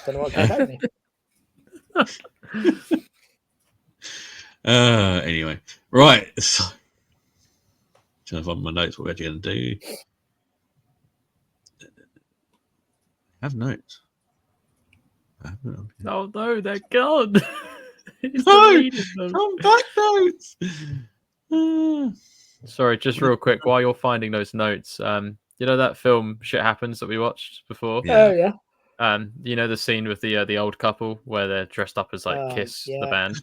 Don't know what came over me. Anyway, right. So, trying to find my notes. What we're actually going to do? I have notes. Oh no, they're gone. He's No! deleted them. Come back, notes. Sorry, just real quick, while you're finding those notes, you know that film Shit Happens that we watched before? Yeah. Oh yeah. You know the scene with the old couple where they're dressed up as like Kiss the yeah. band?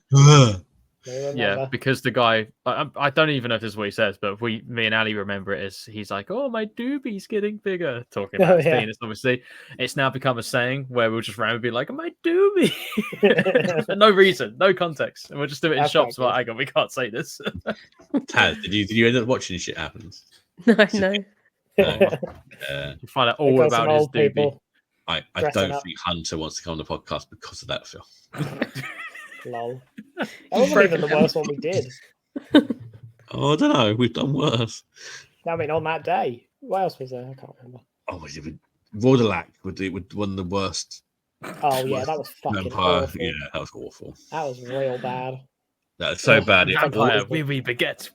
I Yeah, remember. because the guy, I don't even know if this is what he says, but me and Ali remember it as he's like, "Oh, my doobie's getting bigger," talking about his yeah. penis. Obviously, it's now become a saying where we'll just randomly be like, "My doobie," for no reason, no context, and we'll just do it in That's shops. quite Like, hang on, we can't say this. Taz, did you end up watching Shit Happens? No. You find out all Got some about his old doobie. people. I Dressing don't up. think Hunter wants to come on the podcast because of that film. Lol. That wasn't even the worst one we did. Oh, I don't know. We've done worse. I mean, on that day. What else was there? I can't remember. Oh, was it with Rodelac with one of the worst Oh yeah, that was fucking vampire? awful. Yeah, that was awful. That was real bad. That was so bad. Vampire, we beget.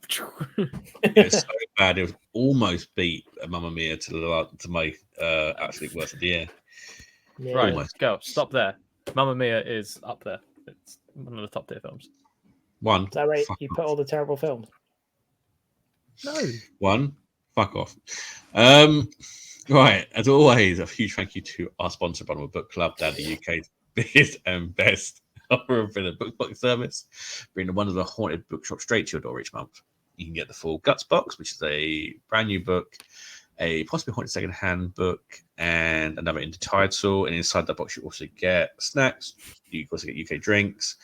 It was so bad. It was almost beat Mamma Mia to my absolute worst of the year. Yeah. Right, Almost. go. Stop there. Mamma Mia is up there. It's one of the top tier films. One. So wait, fuck you off. put all the terrible films. No. One. Fuck off. Right. As always, a huge thank you to our sponsor, Brotherhood Book Club, down the UK's biggest and best horror thriller book service, bringing the wonders of a haunted bookshop straight to your door each month. You can get the full Guts box, which is a brand new book, a possibly haunted second-hand book, and another intertitle. And inside that box, you also get snacks. You also get UK drinks,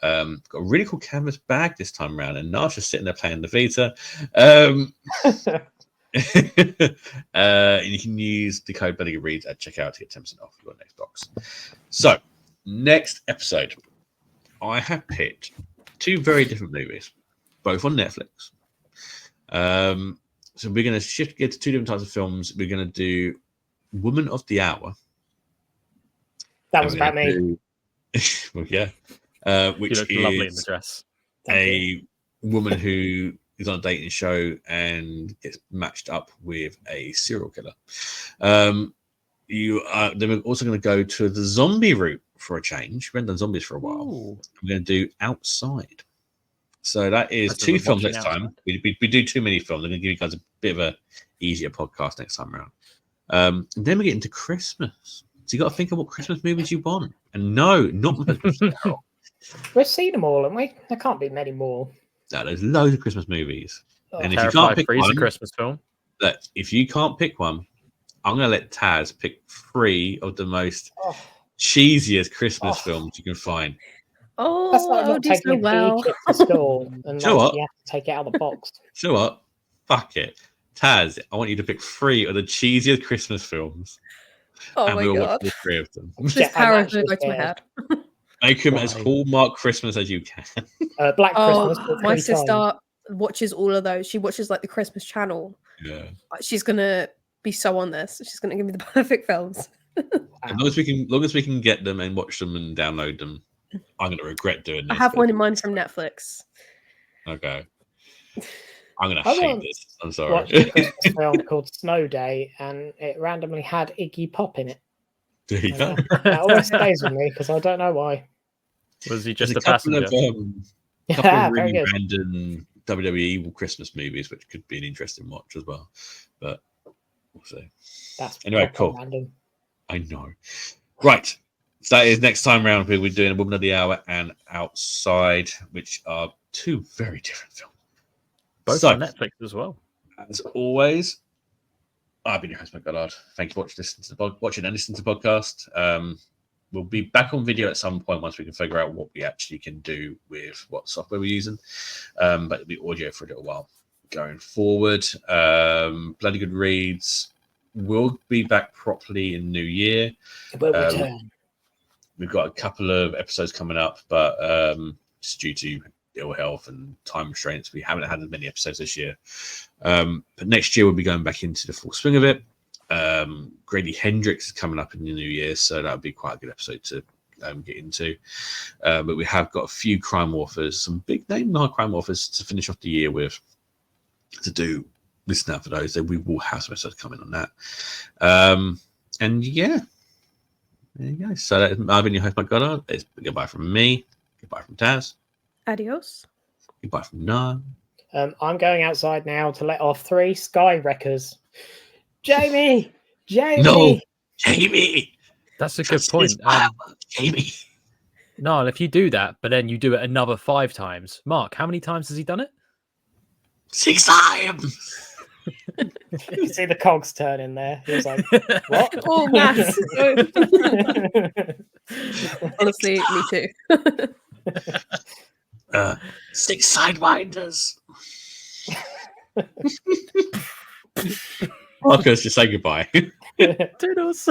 Got a really cool canvas bag this time around, and Nash is sitting there playing the Vita. And you can use the code Bloody Good Reads at checkout to get 10% off your next box. So, next episode, I have picked 2 very different movies, both on Netflix. So we're going to shift gear to 2 different types of films. We're going to do Woman of the Hour. That was about me. Well, yeah. Which You look is lovely in the dress. a woman who is on a dating show and gets matched up with a serial killer. Then we're also going to go to the zombie route for a change. We haven't done zombies for a while. Ooh. We're going to do Outside. So that is That's 2 what films we're next watching time. We do too many films. I'm going to give you guys a bit of a easier podcast next time around. Then we get into Christmas. So you got to think of what Christmas movies you want. And no, not We've seen them all, haven't we? There can't be many more. no, there's loads of Christmas movies. Oh. And if you can't Terrified pick 3 is a one, Christmas film. look, if you can't pick one, I'm going to let Taz pick 3 of the most Oh, cheesiest Christmas Oh. films you can find. that's like Oh, not do taking so a well. kit to school and You know what? you have to take it out of the box. You know what? Fuck it. Taz, I want you to pick 3 of the cheesiest Christmas films. Oh and my we'll god. watch all 3 of them. This Yeah, I'm power is actually going to go to my scared. head. Make them as Why? Hallmark Christmas as you can. Black Oh, Christmas. but my 3 sister times. watches all of those. She watches like the Christmas channel. Yeah. She's gonna be so on this. She's gonna give me the perfect films. As long as we can get them and watch them and download them, I'm going to regret doing this. I have but- one in mind from Netflix. Okay. I'm going to I hate want- this. I'm Watched sorry. a Christmas film called Snow Day, and it randomly had Iggy Pop in it. There you go. That always stays with me because I don't know why. Was he There's just a a couple passenger? of, Yeah, couple of very really good. random WWE Christmas movies, which could be an interesting watch as well. But we'll see. That's Anyway, proper cool. Random. I know. Right. So that is next time round. We're doing A Woman of the Hour and Outside, which are 2 very different films. Both So, on Netflix as well. as always, I've been your host, Mike Goddard. Thank you for watching and listening to the podcast. We'll be back on video at some point once we can figure out what we actually can do with what software we're using. But it'll be audio for a little while going forward. Bloody Good Reads will be back properly in New Year. It will return. We've got a couple of episodes coming up, but just due to ill health and time restraints, we haven't had as many episodes this year. But next year we'll be going back into the full swing of it. Grady Hendrix is coming up in the new year, so that'll be quite a good episode to get into. But we have got a few crime authors, some big name crime authors to finish off the year with, to do listen out for those. So we will have some episodes coming on that. And yeah, there you go. So I've been your host, Mike Goddard. It's goodbye from me. Goodbye from Taz. Adios. Goodbye from Nah. I'm going outside now to let off 3 sky wreckers. Jamie! Jamie! No, Jamie. That's a good Trust point. his power, Jamie. No, if you do that, but then you do it another 5 times. Mark, how many times has he done it? 6 times. You see the cogs turn in there. He was like, what? Oh, maths. Honestly, me too. 6 sidewinders. Marcus, just say goodbye. Toodles.